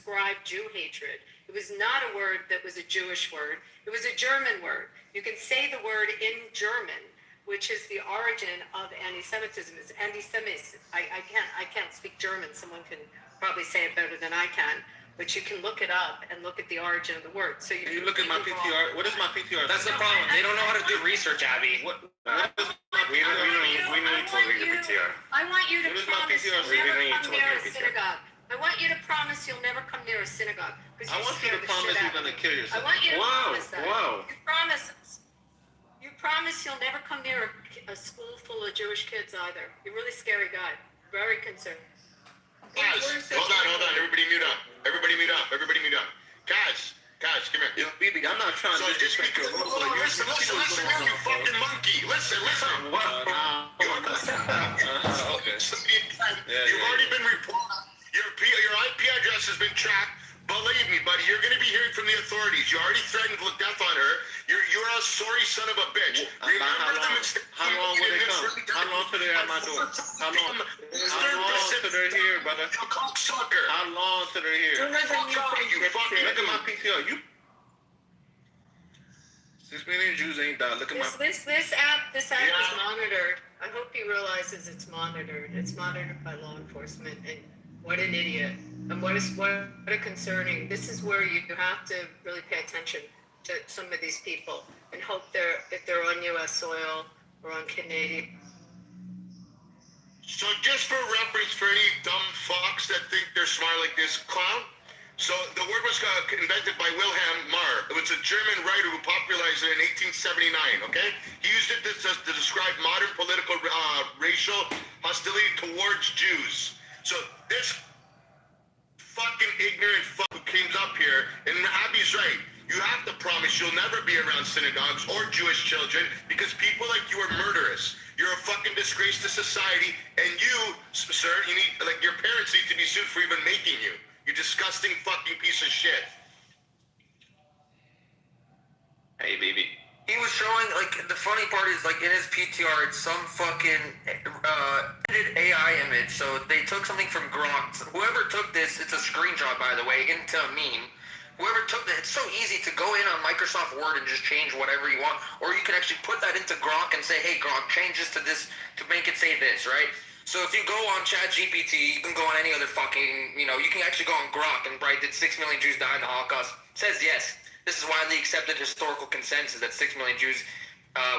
describe Jew hatred. It was not a word that was a Jewish word. It was a German word. You can say the word in German, which is the origin of anti-Semitism. It's anti-Semitism. I can't speak German. Someone can probably say it better than I can. But you can look it up and look at the origin of the word. So you look at my PTR. What is my PTR? That's the problem. They don't know how to do research, Abby. What is my PTR? We need to look at your PTR. I want you to promise you'll never need to come look near at a your PTR. synagogue. I want you to promise you'll never come near a synagogue. I want you to promise you're going to kill yourself. I want you to promise that. Whoa. You promise us. You promise you'll never come near a school full of Jewish kids either. You're a really scary guy. Very concerned. Guys, hold on. Everybody mute up. Everybody mute up. Guys, come here. Yo, BB, I'm not trying to disrespect your rules. Listen, you fucking monkey. Listen. Okay. You've already been reported. Your IP address has been tracked. Believe me, buddy, you're going to be hearing from the authorities. You already threatened with death on her. You're a sorry son of a bitch. How long will they come? How long till they're at my door? How long till they're here, brother? Cocksucker. How long till they're here? You fucking Look at my PTR. 6 million Jews ain't died. Look at my... This app is monitored. I hope he realizes it's monitored. It's monitored by law enforcement. And what an idiot. And what a concerning. This is where you have to really pay attention to some of these people and hope if they're on U.S. soil or on Canadian. So just for reference for any dumb fucks that think they're smart like this clown, so the word was invented by Wilhelm Marr. It was a German writer who popularized it in 1879, okay? He used it to describe modern political racial hostility towards Jews. So this fucking ignorant fuck who came up here, and Abby's right. You have to promise you'll never be around synagogues or Jewish children because people like you are murderous. You're a fucking disgrace to society, and you, sir, your parents need to be sued for even making you. You disgusting fucking piece of shit. Hey, baby. He was showing, the funny part is, in his PTR, it's some fucking edited AI image. So they took something from Grok. Whoever took this, it's a screenshot, by the way, into a meme. Whoever took that, it's so easy to go in on Microsoft Word and just change whatever you want. Or you can actually put that into Grok and say, hey, Grok, change this to this to make it say this, right? So if you go on ChatGPT, you can go on any other fucking, you can actually go on Grok and write, did 6 million Jews die in the Holocaust? It says yes. This is widely accepted historical consensus that 6 million Jews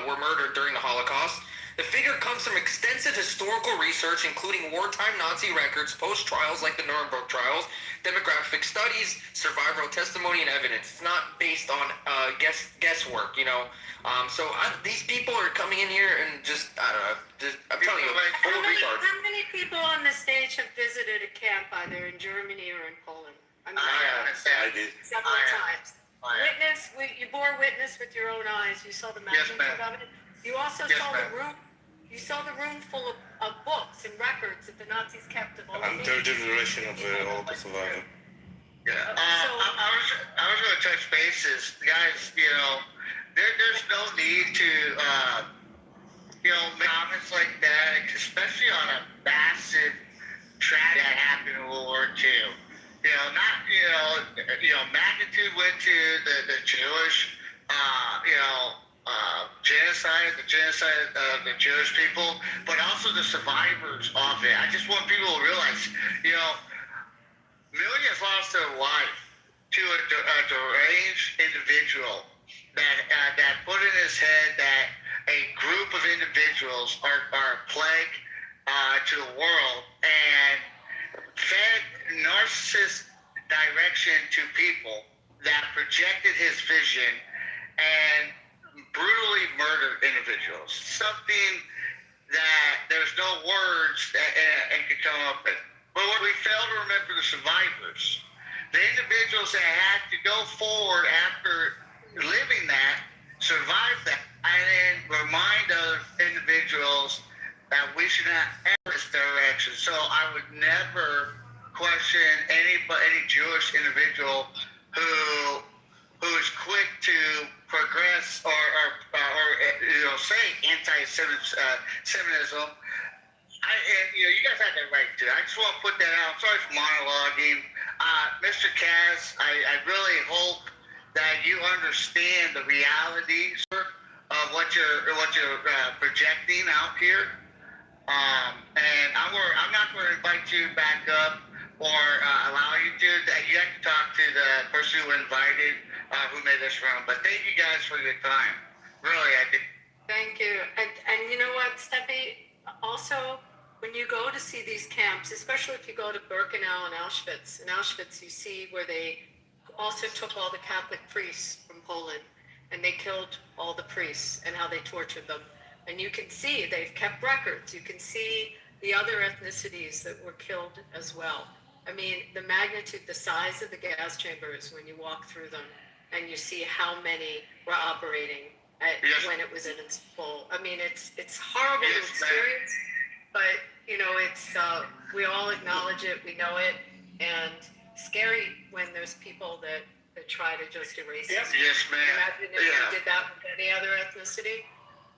were murdered during the Holocaust. The figure comes from extensive historical research, including wartime Nazi records, post-trials like the Nuremberg trials, demographic studies, survivor testimony, and evidence. It's not based on guesswork, So these people are coming in here and I don't know. I'm telling you, full retards. How many people on the stage have visited a camp either in Germany or in Poland? I did. Several times. You bore witness with your own eyes. You saw the magnitude of it. You also saw the room. You saw the room full of books and records that the Nazis kept of all. I'm third generation of the Holocaust survivor. Yeah. I was going to touch bases, guys. There's no need to make comments like that, especially on a massive tragedy that happened in World War II. Magnitude went to the Jewish, genocide of the Jewish people, but also the survivors of it. I just want people to realize, millions lost their life to a deranged individual that put in his head that a group of individuals are a plague to the world and fed narcissist direction to people that projected his vision and brutally murdered individuals. Something that there's no words that can come up with. But what we fail to remember the survivors, the individuals that had to go forward after living that, survive that, and then remind other individuals that we should not enter this direction. So I would never question any Jewish individual who is quick to progress or say anti-Semitism. You guys have that right to. I just want to put that out. I'm sorry for monologuing. Mr. Kaz, I really hope that you understand the realities of what you're projecting out here. And I'm not going to invite you back up or allow you to. You have to talk to the person who invited, who made this room. But thank you guys for your time. Really, I think. Thank you. And you know what, Steffi? Also, when you go to see these camps, especially if you go to Birkenau and Auschwitz, in Auschwitz you see where they also took all the Catholic priests from Poland and they killed all the priests and how they tortured them. And you can see they've kept records. You can see the other ethnicities that were killed as well. I mean, the magnitude, the size of the gas chambers when you walk through them and you see how many were operating when it was in its full. I mean, it's horrible to experience, but you know, it's we all acknowledge it, we know it, and scary when there's people that try to just erase it. Yes, ma'am. Imagine if you did that with any other ethnicity.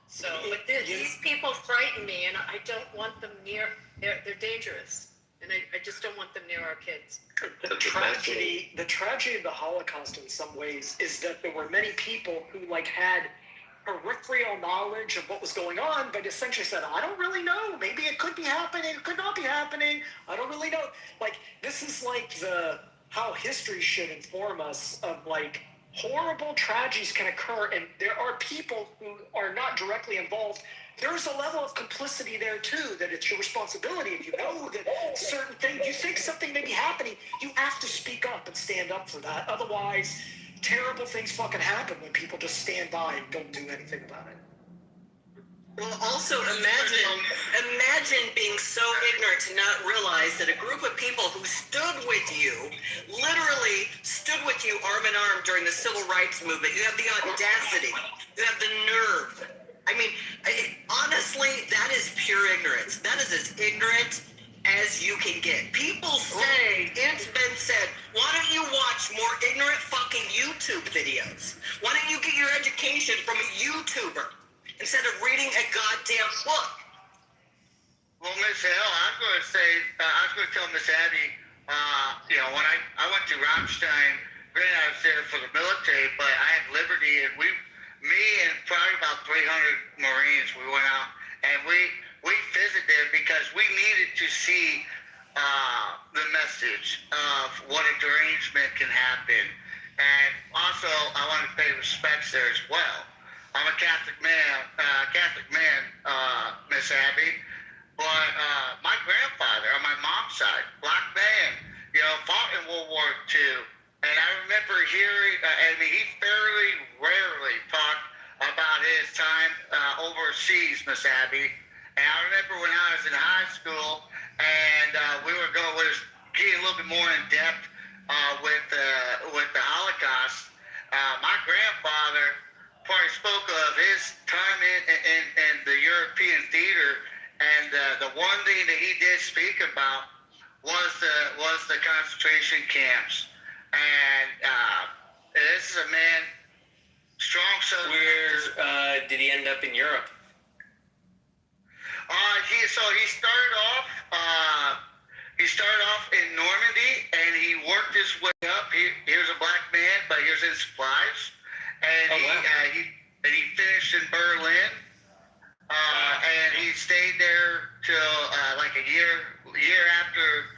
So, but these people frighten me, and I don't want them near. They're dangerous, and I just don't want them near our kids. The tragedy of the Holocaust in some ways is that there were many people who had peripheral knowledge of what was going on, but essentially said, I don't really know. Maybe it could be happening. It could not be happening. I don't really know. This is how history should inform us of horrible tragedies can occur, and there are people who are not directly involved. There's a level of complicity there too, that it's your responsibility. If you know that certain things, you think something may be happening, you have to speak up and stand up for that. Otherwise, terrible things fucking happen when people just stand by and don't do anything about it. Well, also imagine being so ignorant to not realize that a group of people who stood with you, literally stood with you arm in arm during the civil rights movement. You have the audacity, you have the nerve. I mean, honestly, that is pure ignorance. That is as ignorant as you can get. People say, it's been said, why don't you watch more ignorant fucking YouTube videos? Why don't you get your education from a YouTuber instead of reading a goddamn book? Well, Miss Hill, I was going to tell Miss Abby, when I went to Rammstein, granted I was there for the military, but I had Liberty, and me and probably about 300 Marines, we went out, and we visited there because we needed to see the message of what a derangement can happen. And also, I want to pay respects there as well. I'm a Catholic man, Miss Abby, but my grandfather on my mom's side, black man, fought in World War II. And I remember hearing, he fairly rarely talked about his time overseas, Miss Abby. And I remember when I was in high school, and we were getting a little bit more in depth with the Holocaust. My grandfather probably spoke of his time in the European theater, and the one thing that he did speak about was the concentration camps. And this is a man, strong Southern. Where did he end up in Europe? He started off in Normandy, and he worked his way up. He was a black man, but he was in supplies, and he finished in Berlin, and he stayed there till a year after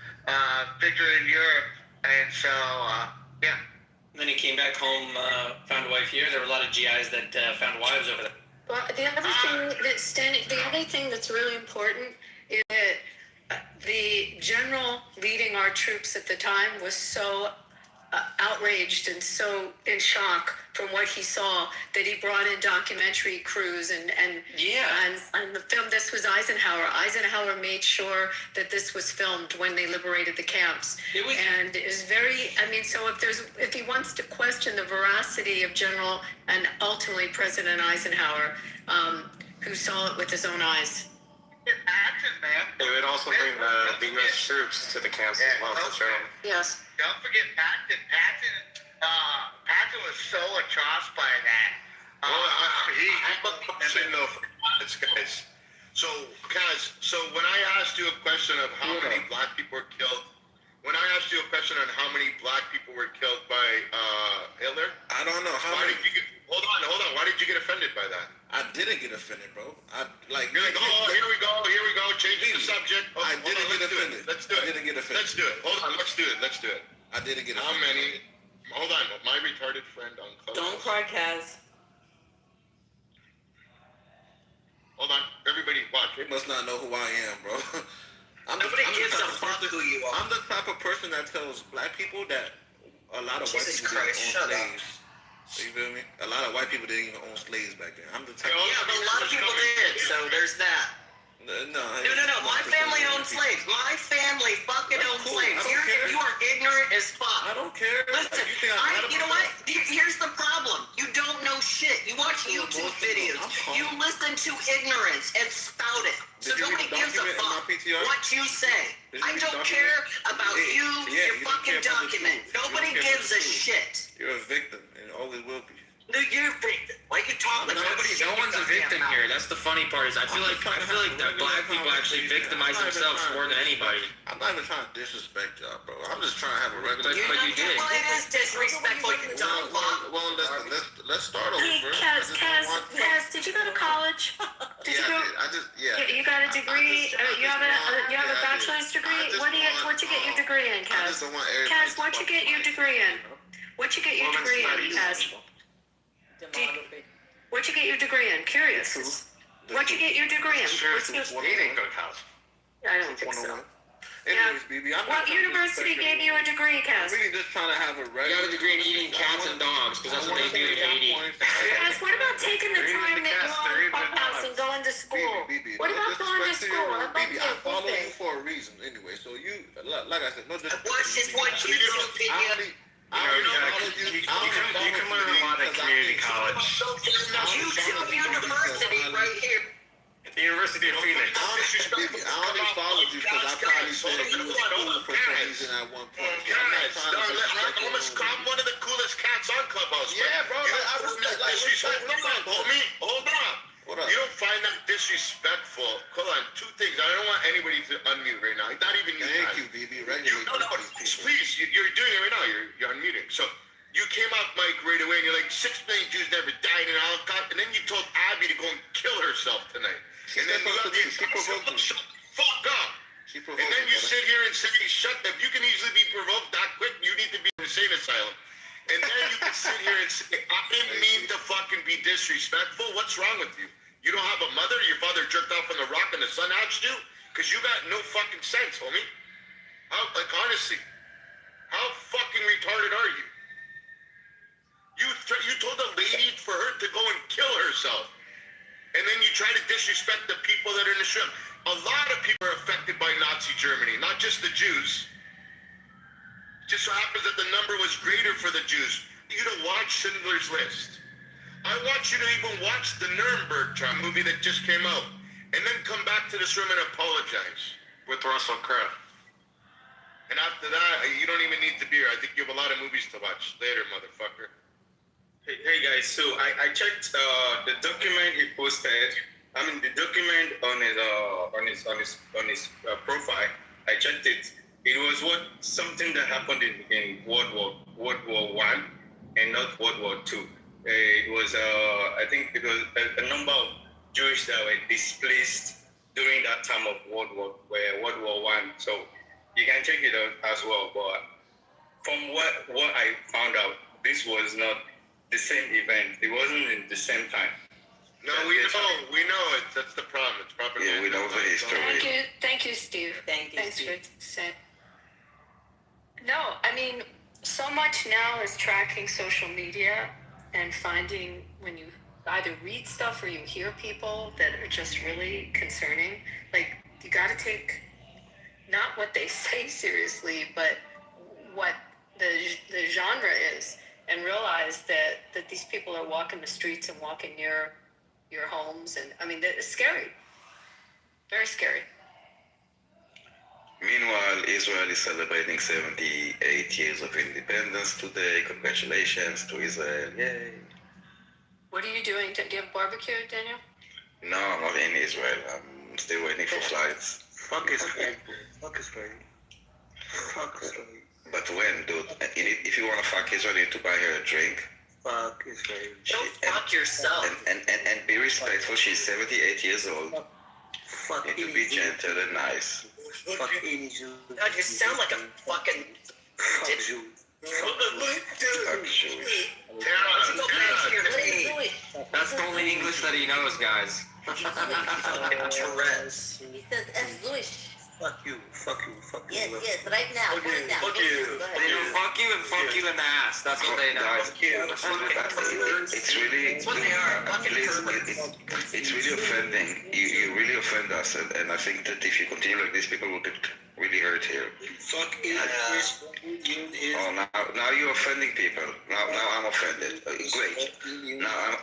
victory in Europe. And so, yeah. And then he came back home, found a wife here. There were a lot of GIs that found wives over there. Well, the other thing that's really important is that the general leading our troops at the time was so outraged and so in shock from what he saw that he brought in documentary crews and the film. This was Eisenhower. Eisenhower made sure that this was filmed when they liberated the camps. And it was very, so if he wants to question the veracity of General and ultimately President Eisenhower, who saw it with his own eyes. Action, man. It would also bring the U.S. troops to the camps as well, for sure. Yes. Don't forget Patton. Patton was so atrocified by that. I have a question though for this, guys. So when I asked you a question of how many black people were killed When I asked you a question on how many black people were killed by Hitler, I don't know how why many. did you get? Hold on. Why did you get offended by that? I didn't get offended, bro. You're like, oh, here we go, change the subject. Oh, I didn't get offended. Let's do it. I didn't get offended. Let's do it. Hold on, let's do it. I didn't get How offended. many? Hold on, my retarded friend on Clubhouse. Don't cry, Kaz. Hold on, everybody, watch. They must not know who I am, bro. Nobody gives a fuck who you are. I'm the type of person that tells black people that a lot of white Jesus people Christ, didn't shut own up. slaves. You feel me? A lot of white people didn't even own slaves back then. I'm the type. Yeah, but a lot of people did, so there's that. No. No. My family owned slaves. My family fucking That's owned cool. slaves. I don't care. You are ignorant as fuck. I don't care. Listen, You think I'm mad you know about what? Here's the problem. You don't know shit. You watch I'm YouTube emotional. videos. I'm calm. You listen to ignorance and spout it. So Did you nobody read the gives a document in my fuck PTR? what you say. Did you I read the don't document? care about Yeah, you, yeah, your you don't fucking care about the document. truth. You don't Nobody care gives about a the truth. shit. You're a victim and always will be. No, you're a victim. Why you talking about shit No one's a you victim goddamn here. That's the funny part. Is I feel like that black people actually victimize themselves more than anybody. I'm not even trying to disrespect y'all, bro. I'm just trying to have a regular. But you did. Well, it is disrespectful, you dumb fuck. Well, let's start over Hey, first. Kaz, did you go to college? Did you go? You got a degree? You have a bachelor's degree? What'd you get your degree in, I just Kaz? don't want everybody Kaz, to what'd you fuck get your with degree in? What'd you get your degree in, Kaz? What'd you get your degree in? Curious. What'd you get your degree in? He didn't go to college. I don't think so. Anyways, BB, I'm What not trying to university disrespect gave you a degree, I'm Kaz? really just trying to have a You regular. got a degree in eating cats and dogs because that's what they do in Haiti. Kaz, what about taking the time that you're on Clubhouse and going to school? What about going to school? I'd like BB, to I follow you thing. for a reason anyway. So you, like I said, no disrespect. Watch this, watch you opinion. You can learn a lot at community college. YouTube University right here. The University of Phoenix. I only followed you because I probably said you was cool for some reason at one point. I'm one of the coolest cats on Clubhouse. Yeah, bro. Homie, hold on. What up? You don't find that disrespectful? Hold on, two things. I don't want anybody to unmute right now. Not even you. Thank guys. you, BB. Regulate No, these people. please. You're doing it right now. You're unmuting. So you came off mic right away and you're like, 6 million Jews never died in Holocaust. And then you told Abby to go and kill herself tonight. She And then you have the provoked me. shut the fuck up. She And provoked then me, you brother. sit here and say, shut up. You can easily be provoked that quick. You need to be in an insane asylum. And then you can sit here and say, I didn't mean to fucking be disrespectful. What's wrong with you? You don't have a mother? Your father jerked off on the rock and the sun hatched you? Because you got no fucking sense, homie. Honestly, how fucking retarded are you? You told a lady for her to go and kill herself. And then you try to disrespect the people that are in the street. A lot of people are affected by Nazi Germany, not just the Jews. It just so happens that the number was greater for the Jews. You to watch Schindler's List. I want you to even watch the Nuremberg trial movie that just came out. And then come back to this room and apologize. With Russell Crowe. And after that, you don't even need to be here. I think you have a lot of movies to watch. Later, motherfucker. Hey guys, so I checked the document he posted. I mean the document on his profile. I checked it. It was something that happened in World War I and not World War II. It was I think it was a number of Jewish that were displaced during that time of World War I. So you can check it out as well. But from what I found out, this was not the same event. It wasn't in the same time. No, we know it. That's the problem. It's propaganda. Yeah, we know the history. Thank you, Steve. Thanks for saying. No, I mean, so much now is tracking social media and finding when you either read stuff or you hear people that are just really concerning. Like, you got to take not what they say seriously, but what the genre is, and realize that these people are walking the streets and walking near your homes, and I mean, it's scary, very scary. Meanwhile, Israel is celebrating 78 years of independence today. Congratulations to Israel. Yay. What are you doing? Do you have barbecue, Daniel? No, I'm not in Israel. I'm still waiting for flights. Fuck Israel. Fuck Israel. Fuck Israel. But when, dude? If you want to fuck Israel, you need to buy her a drink. Fuck Israel. Don't fuck yourself. And be respectful. She's 78 years old. Fuck You need to any be Jew. gentle and nice. Fuck any Jew. God, you sound like a fucking. Fuck Jew. Fuck Jewish. Go back here to me. That's the only English that he knows, guys. Fucking Tourette's. He says es Jewish. Fuck you. Fuck you. Fuck you. Yes, yes, right now. Put it down. Fuck you. Go They know ahead. fuck you and fuck you in the ass. That's what they know. Guys, it's really, It's what they are. Fucking please, perverts. it's really offending. You really offend us, and I think that if you continue like this, people will get really hurt here. Fuck Israel. Oh, now you're offending people. Now I'm offended. Great. Now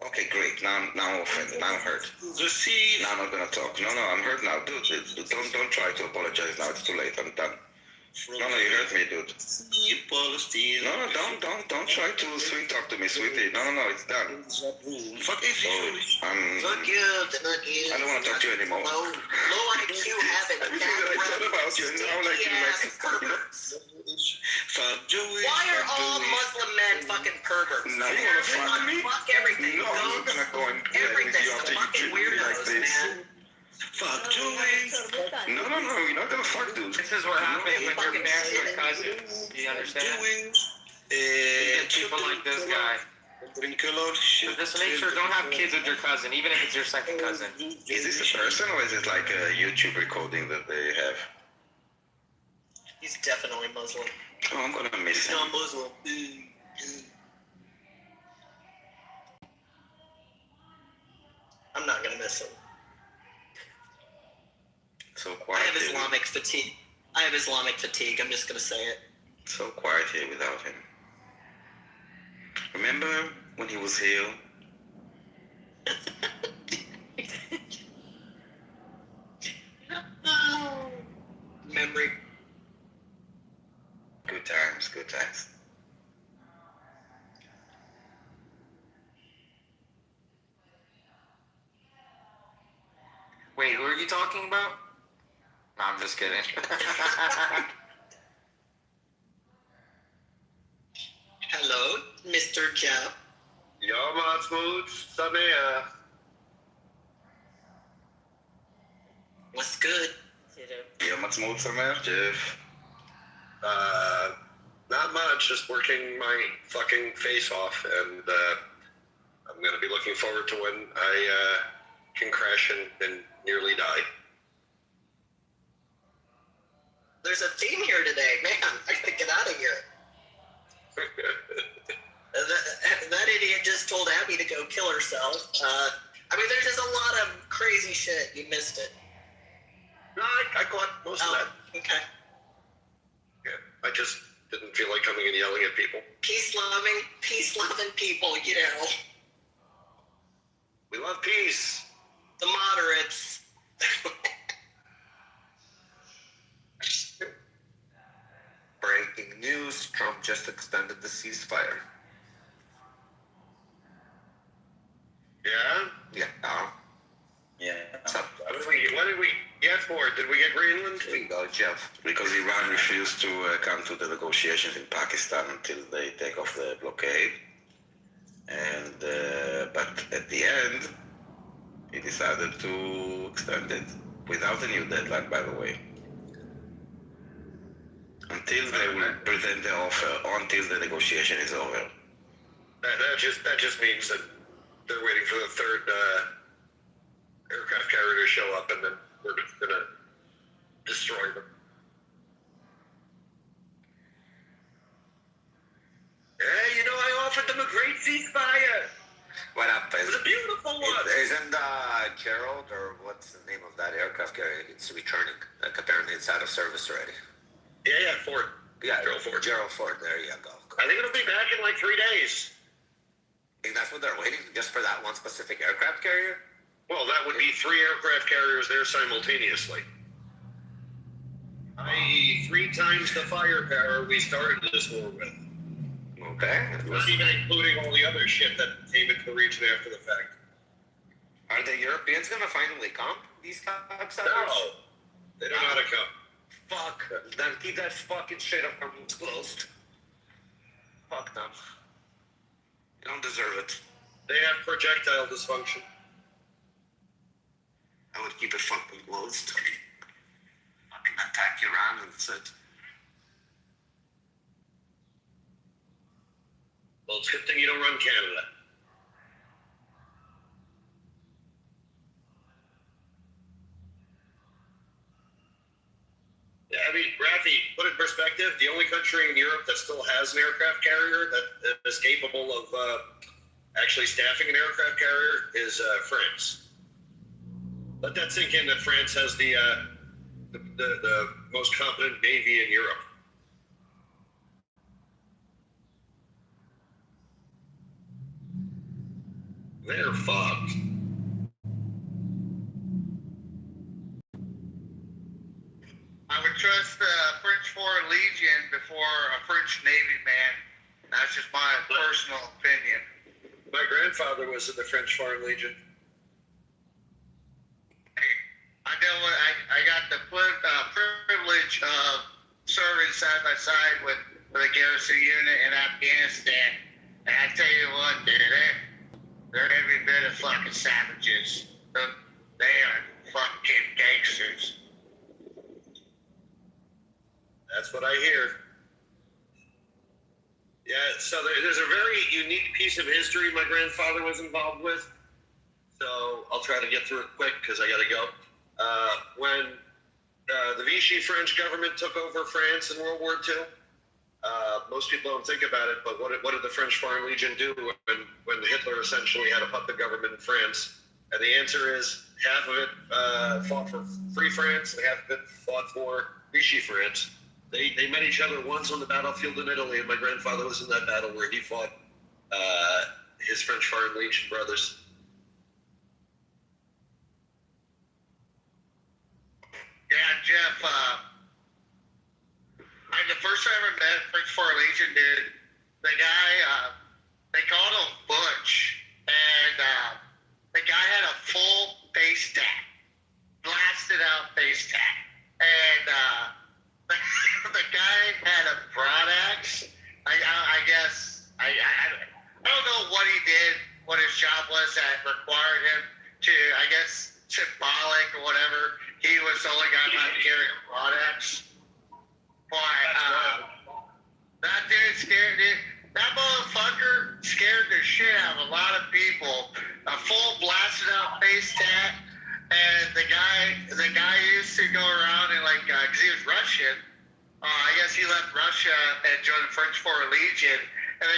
okay, great. Now I'm offended. Now I'm hurt. The sea. Now I'm not gonna talk. No, I'm hurt now, dude. Don't try to apologize now. It's too late. I'm done. No, you hurt me, dude. Sea Palestine. No, don't try to sweet talk to me, sweetie. No, it's done. Fuck Israel. Fuck you. Fuck you. I don't want to talk to you anymore. Low IQ habit. I thought about you, and now like you Perverts. Fuck Jewish. Why are fuck all Jewish. Muslim men fucking perverts? Now you wanna fuck me? Fuck everything. No, I'm not gonna go and play with Everything. you after you Fucking treat me like weirdos, this. man. Fuck Jewish. No, you're not gonna fuck, dude. This is what happens when your parents are cousins. Do you understand? Jewish. You get people like this guy. Drink a lot of shit. So just make sure don't have kids with your cousin, even if it's your second cousin. Is this a person or is it like a YouTube recording that they have? He's definitely Muslim. Oh, I'm gonna miss He's him. not Muslim. I'm not gonna miss him. So I quiet. have here. Islamic fatigue. I'm just gonna say it. So quiet here without him. Remember when he was here? Memory. Good times. Wait, who are you talking about? No, I'm just kidding. Hello, Mr. Jeff. Ja, Mahmoud, Samea. What's good? Yom Ha'atzmaut Sameach, Jeff. Not much, just working my fucking face off, and I'm gonna be looking forward to when I can crash and nearly die. There's a theme here today, man. I gotta get out of here. That idiot just told Abby to go kill herself. There's just a lot of crazy shit. You missed it. No, I caught most of that. Okay. Yeah, I just didn't feel like coming and yelling at people. Peace-loving people, you know. We love peace. The moderates. Breaking news, Trump just extended the ceasefire. Yeah? Yeah. What did we get for it? Did we get Greenland? There you go, Jeff. Because Iran refused to come to the negotiations in Pakistan until they take off the blockade. And but at the end, he decided to extend it without a new deadline, by the way. Until they will present the offer, or until the negotiation is over. That just means that they're waiting for the third aircraft carrier to show up, and then we're just gonna destroy them. Hey, I offered them a great ceasefire. What up? It was a beautiful one. Isn't Gerald, or what's the name of that aircraft carrier? It's returning. Like apparently it's out of service already. Yeah, Ford. Yeah, Gerald Ford. Ford. There you go. I think it'll be back in like 3 days. Think that's what they're waiting just for that one specific aircraft carrier? Well, that would be 3 aircraft carriers there simultaneously. 3 times the firepower we started this war with. Okay. Not even including all the other shit that came into the region after the fact. Are the Europeans gonna finally come? These types of No, they don't know how to come. Fuck. Then keep that fucking shit up closed. Fuck them. You don't deserve it. They have projectile dysfunction. I would keep it fucking closed. Fucking attack Iran and that's it. Well, it's a good thing you don't run Canada. Yeah, I mean, Rafi, put it in perspective, the only country in Europe that still has an aircraft carrier that is capable of actually staffing an aircraft carrier is France. Let that sink in that France has the most competent Navy in Europe. They're fucked. I would trust the French Foreign Legion before a French Navy man. That's just my personal opinion. My grandfather was in the French Foreign Legion. I got the privilege of serving side by side with a garrison unit in Afghanistan, and I tell you what, dude, they're every bit of fucking savages. They are fucking gangsters. That's what I hear. Yeah, so there's a very unique piece of history my grandfather was involved with. So I'll try to get through it quick because I got to go. When the Vichy French government took over France in World War II, most people don't think about it, but what did the French Foreign Legion do when Hitler essentially had a puppet government in France? And the answer is half of it fought for Free France and half of it fought for Vichy France. They met each other once on the battlefield in Italy, and my grandfather was in that battle where he fought his French Foreign Legion brothers. Yeah, Jeff, the first time I met French Foreign Legion, dude, the guy, they called him Butch, and the guy had a full face tat, blasted out face tat, and the guy had a broad axe. I guess, I don't know what he did, what his job was that required him to, I guess, symbolic or whatever. He was the only guy not carrying a broad axe. But that dude scared it. That motherfucker scared the shit out of a lot of people. A full blasted out face tat, and the guy used to go around and cause he was Russian. I guess he left Russia and joined the French Foreign Legion, and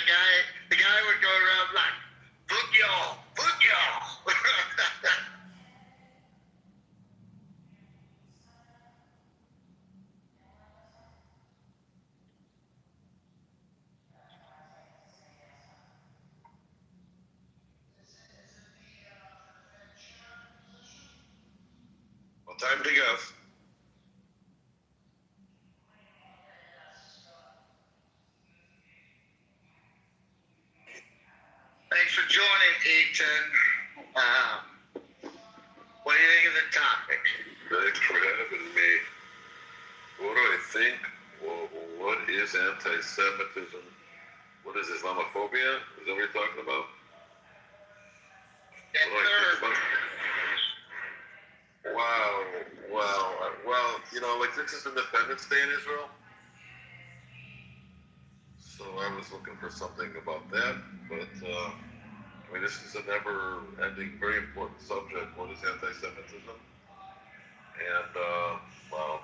the guy would go around like, "Fuck y'all, fuck y'all." Well, time to go. Thanks for joining, Ethan. What do you think of the topic? Thanks for having me. What do I think? Well, what is anti-Semitism? What is Islamophobia? Is that what you're talking about? Yes, What do I think sir. about? Wow. Well, like this is Independence Day in Israel. So I was looking for something about that, but this is a never-ending, very important subject. What is anti-Semitism? And well,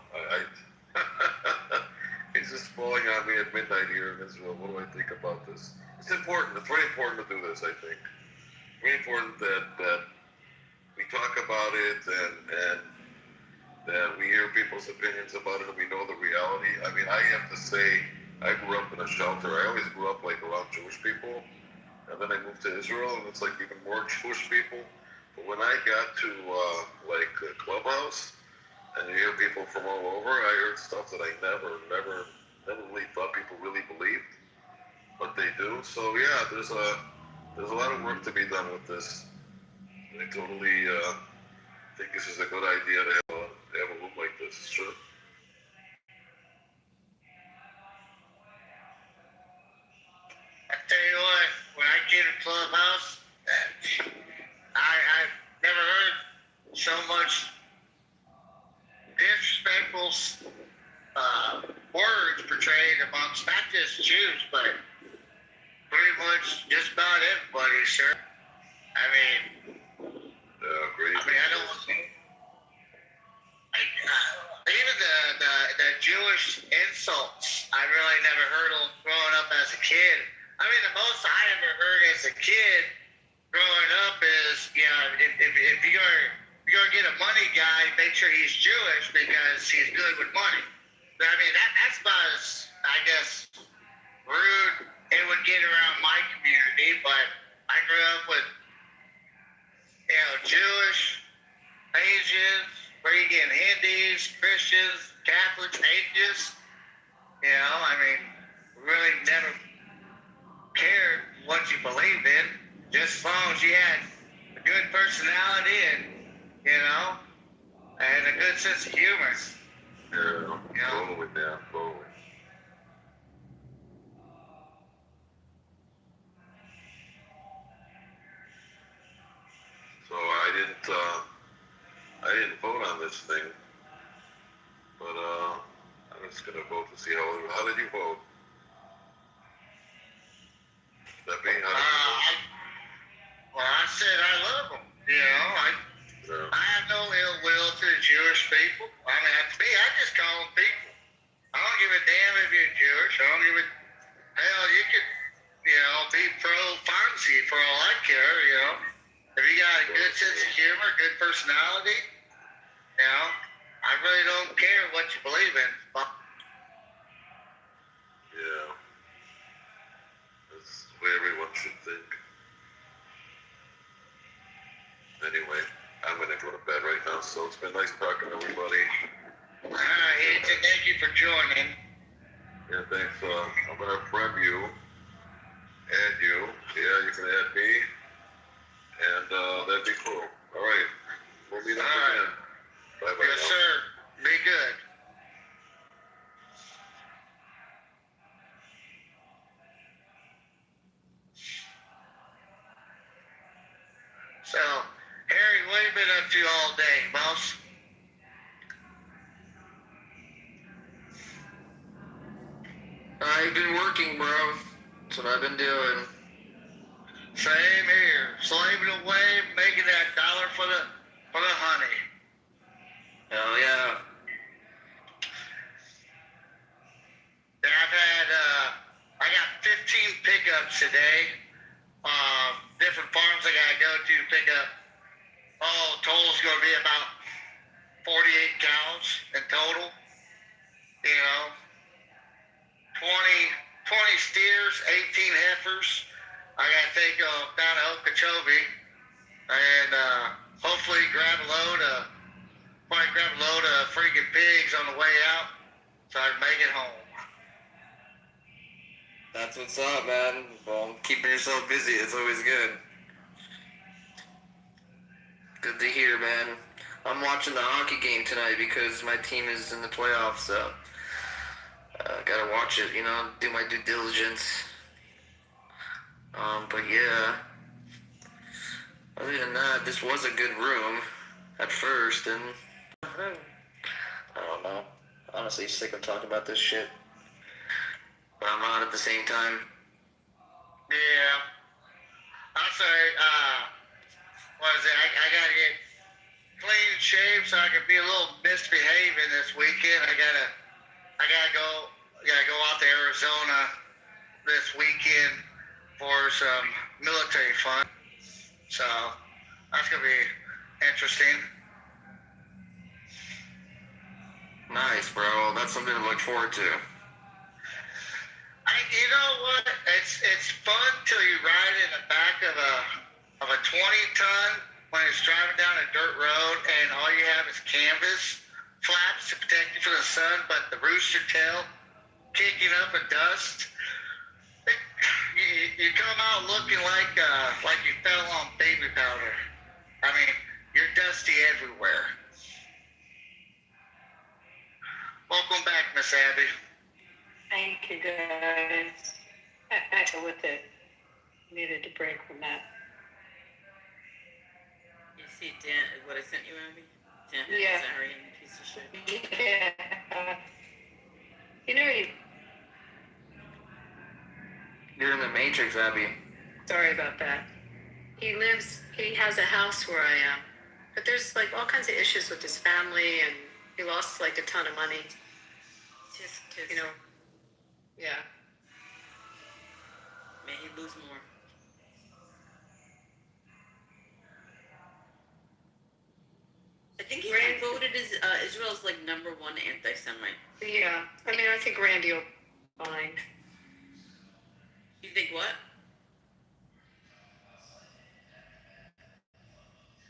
it's just falling on me at midnight here in Israel. What do I think about this? It's important. It's very important to do this. I think very important that we talk about it and that we hear people's opinions about it and we know the reality. I have to say, I grew up in a shelter. I always grew up around Jewish people, and then I moved to Israel, and it's even more Jewish people. But when I got to a Clubhouse, and you hear people from all over, I heard stuff that I never really thought people really believed, but they do. So yeah, there's a lot of work to be done with this. I totally think this is a good idea to have a room like this. Sure. Mouse. I've never heard so much disrespectful words portrayed amongst not just Jews, but pretty much just about everybody, sir. I mean, Great. I don't. Even the Jewish insults, I really never heard them growing up as a kid. I mean, the most I ever heard as a kid growing up is, you know, if you're gonna get a money guy, make sure he's Jewish because he's good with money. But, I mean, that's about as, I guess, rude it would get around my community. But I grew up with, you know, Jewish, Asians, where you getting Hindus, Christians, Catholics, atheists. You know, I mean, really never cared what you believed in, just as long as you had a good personality and, you know, and a good sense of humor. Yeah, totally, man, totally. So I didn't vote on this thing, but I'm just gonna vote to see how did you vote? Stephanie, how did you vote? Well, I said I love them. You know, I have no ill will to the Jewish people. I mean, to me, I just call them people. I don't give a damn if you're Jewish. I don't give a hell. You could, you know, be pro-Fonzie for all I care. You know, if you got a good sense of humor, good personality, you know, I really don't care what you believe in. Yeah, that's the way everyone should think. Anyway, I'm gonna go to bed right now, so it's been nice talking to everybody. All right, Ethan, thank you for joining. Yeah, thanks. I'm gonna friend you, add you. Yeah, you can add me, and that'd be cool. All right, we'll meet up again. Bye bye. Yes, sir. Be good. So, Harry, what have you been up to all day, boss? I've been working, bro. That's what I've been doing. Same here. Slaving away, making that dollar for the honey. Hell yeah. I got 15 pickups today. Different farms I gotta go to pick up. Oh, total's gonna be about 48 cows in total. You know, 20 steers, 18 heifers. I gotta take down to Okeechobee and hopefully grab a load of freaking pigs on the way out so I can make it home. That's what's up, man. Well, keeping yourself busy, it's always good. Good to hear, man. I'm watching the hockey game tonight because my team is in the playoffs, so gotta watch it, you know, do my due diligence. But yeah, other than that, this was a good room at first, and I don't know. Honestly, sick of talking about this shit. But I'm not at the same time. Yeah. I'm sorry, what is it? I gotta get clean shaved so I can be a little misbehaving this weekend. I gotta go out to Arizona this weekend for some military fun. So that's gonna be interesting. Nice, bro. That's something to look forward to. You know what? It's fun till you ride in the back of a 20-ton when it's driving down a dirt road and all you have is canvas flaps to protect you from the sun, but the rooster tail kicking up in dust. You come out looking like you fell on baby powder. I mean, you're dusty everywhere. Welcome back, Miss Abby. Thank you, guys. I with it. Needed to break from that. You see Dan, what I sent you, Abby? Dan Yeah. Azarian, piece of shit. Yeah. You know, You're in the Matrix, Abby. sorry about that. He has a house where I am. But there's like all kinds of issues with his family, and he lost like a ton of money. Tisk. You know, yeah. May he lose more. I think he Rand- voted as Israel's like #1 anti-Semite. Yeah. I mean, I think Randy will find. You think what?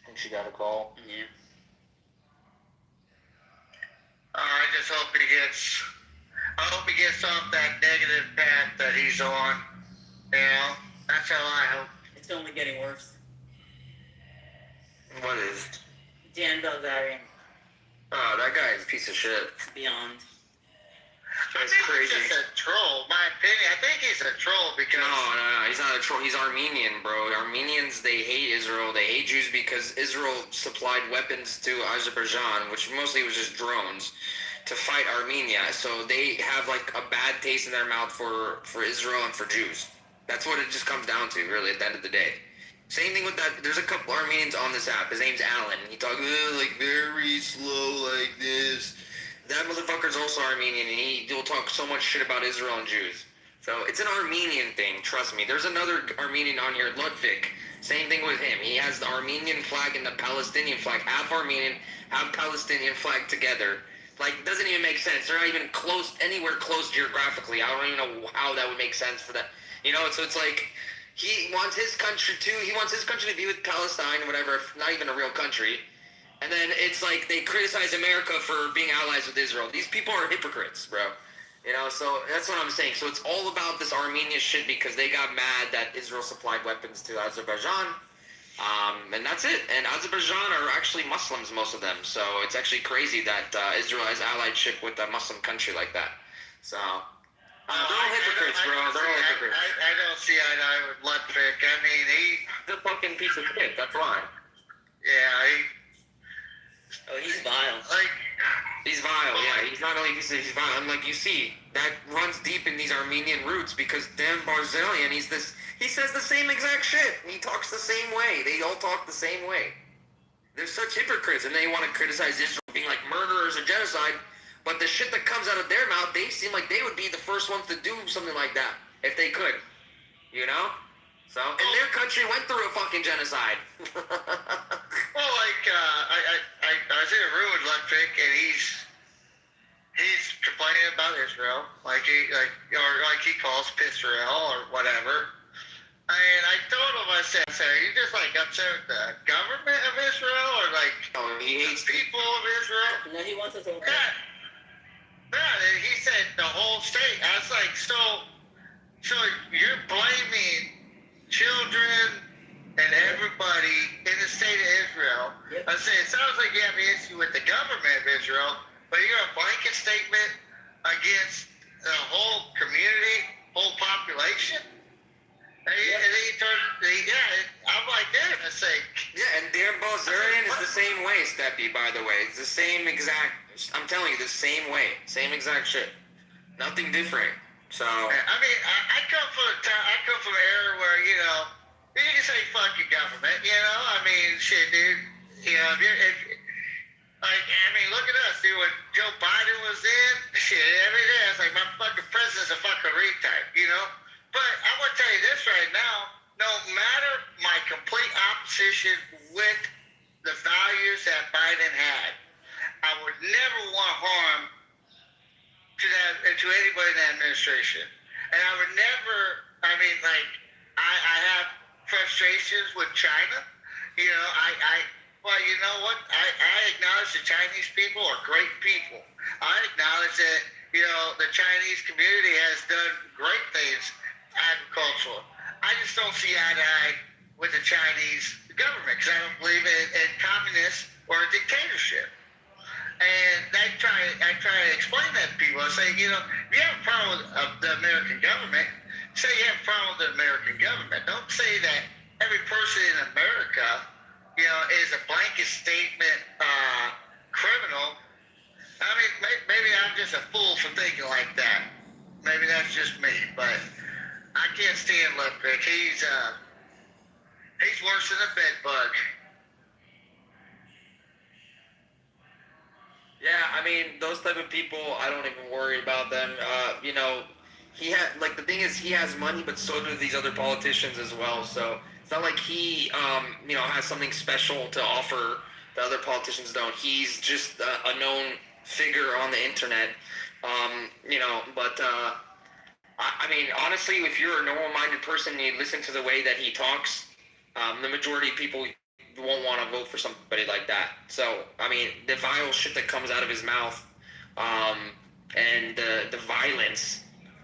I think she got a call. Yeah. I just hope I hope he gets off that negative path that he's on. You know, that's how I hope. It's only getting worse. What is? Dan Bilzerian, Oh, that guy is a piece of shit. beyond. That's I think crazy. he's just a troll. My opinion. I think he's a troll because. No, he's not a troll. He's Armenian, bro. Armenians, they hate Israel. They hate Jews because Israel supplied weapons to Azerbaijan, which mostly was just drones, to fight Armenia. So they have like a bad taste in their mouth for Israel and for Jews. That's what it just comes down to, really, at the end of the day. Same thing with that. There's a couple Armenians on this app. His name's Alan. He talks like very slow like this. That motherfucker's also Armenian, and he will talk so much shit about Israel and Jews. So it's an Armenian thing, trust me. There's another Armenian on here, Ludwig. Same thing with him. He has the Armenian flag and the Palestinian flag. Half Armenian, half Palestinian flag together. Like, doesn't even make sense. They're not even anywhere close geographically. I don't even know how that would make sense for that. You know, so it's like, he wants his country to be with Palestine or whatever, not even a real country. And then it's like they criticize America for being allies with Israel. These people are hypocrites, bro. You know, so that's what I'm saying. So it's all about this Armenia shit because they got mad that Israel supplied weapons to Azerbaijan. And that's it. And Azerbaijan are actually Muslims, most of them. So it's actually crazy that Israel has alliedship with a Muslim country like that. So they're all hypocrites, bro. They're all hypocrites. I don't see eye to eye with Ludwig. I mean, He's a fucking piece of shit. That's why. yeah, Oh, he's vile. He's vile, yeah. He's not only he's vile. And like you see, that runs deep in these Armenian roots because Dan Barzilian, he says the same exact shit. He talks the same way. They all talk the same way. They're such hypocrites, and they want to criticize Israel being like murderers and genocide. But the shit that comes out of their mouth, they seem like they would be the first ones to do something like that if they could. You know? So, and their country went through a fucking genocide. well, I was in a room with Ludwig, and he's complaining about Israel, like he calls Pisrael or whatever. And I told him, I said, are you just like upset with the government of Israel, or like he hates the people of Israel? No, he wants us all. Yeah, and he said the whole state. I was like, so you're blaming children and everybody in the state of Israel. I said, it sounds like you have an issue with the government of Israel, but you're a blanket statement against the whole community, whole population. And he turned, I'm like, damn, I say. Yeah, and Dan Barzilian is the same way, Steppy, by the way. It's the same exact, I'm telling you, the same way. Same exact shit. Nothing different. So. I mean, I come from an era where, you can say fuck your government, I mean, shit, dude. Look at us, dude. When Joe Biden was in, shit, every day I was like, my fucking president's a fucking retard, But I'm gonna tell you this right now. No matter my complete opposition with the values that Biden had, I would never want harm to anybody in the administration. And I would never, I have frustrations with China. Well, you know what? I acknowledge the Chinese people are great people. I acknowledge that, the Chinese community has done great things agricultural. I just don't see eye to eye with the Chinese government because I don't believe in communist or dictatorship. And I try to explain that to people. I say, if you have a problem with the American government, say you have a problem with the American government. Don't say that every person in America, is a blanket statement criminal. I mean, maybe I'm just a fool for thinking like that. Maybe that's just me, but I can't stand Lippick. He's worse than a bed bug. Yeah, I mean, those type of people, I don't even worry about them. He had, like, the thing is, he has money, but so do these other politicians as well. So it's not like he, has something special to offer that other politicians don't. He's just a known figure on the internet. But I mean, honestly, if you're a normal-minded person and you listen to the way that he talks, the majority of people won't want to vote for somebody like that. So, I mean, the vile shit that comes out of his mouth, and the violence,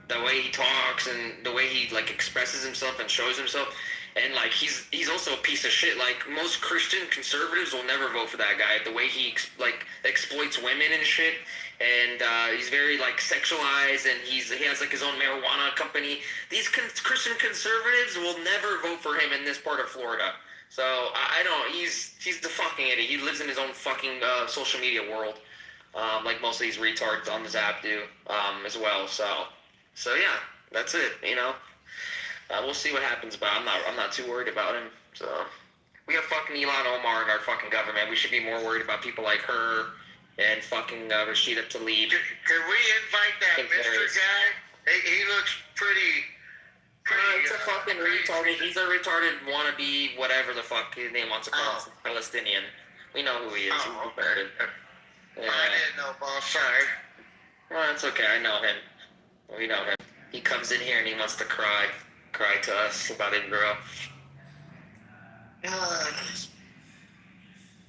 the way he talks and the way he, like, expresses himself and shows himself, and, like, he's also a piece of shit. Like, most Christian conservatives will never vote for that guy. The way he, exploits women and shit, and he's very, like, sexualized, and he has, like, his own marijuana company. These Christian conservatives will never vote for him in this part of Florida. So I don't. He's the fucking idiot. He lives in his own fucking social media world, like most of these retards on this app do, as well. So yeah, that's it. We'll see what happens, but I'm not too worried about him. So we have fucking Ilhan Omar in our fucking government. We should be more worried about people like her and fucking Rashida Tlaib. Can we invite that Mr. guy? He looks pretty. It's a fucking retarded. He's a retarded wannabe, whatever the fuck his name wants to call himself, Palestinian. We know who he is. He's retarded. Yeah. I didn't know, boss. Sorry. Well, it's okay. I know him. We know him. He comes in here and he wants to cry to us about Israel.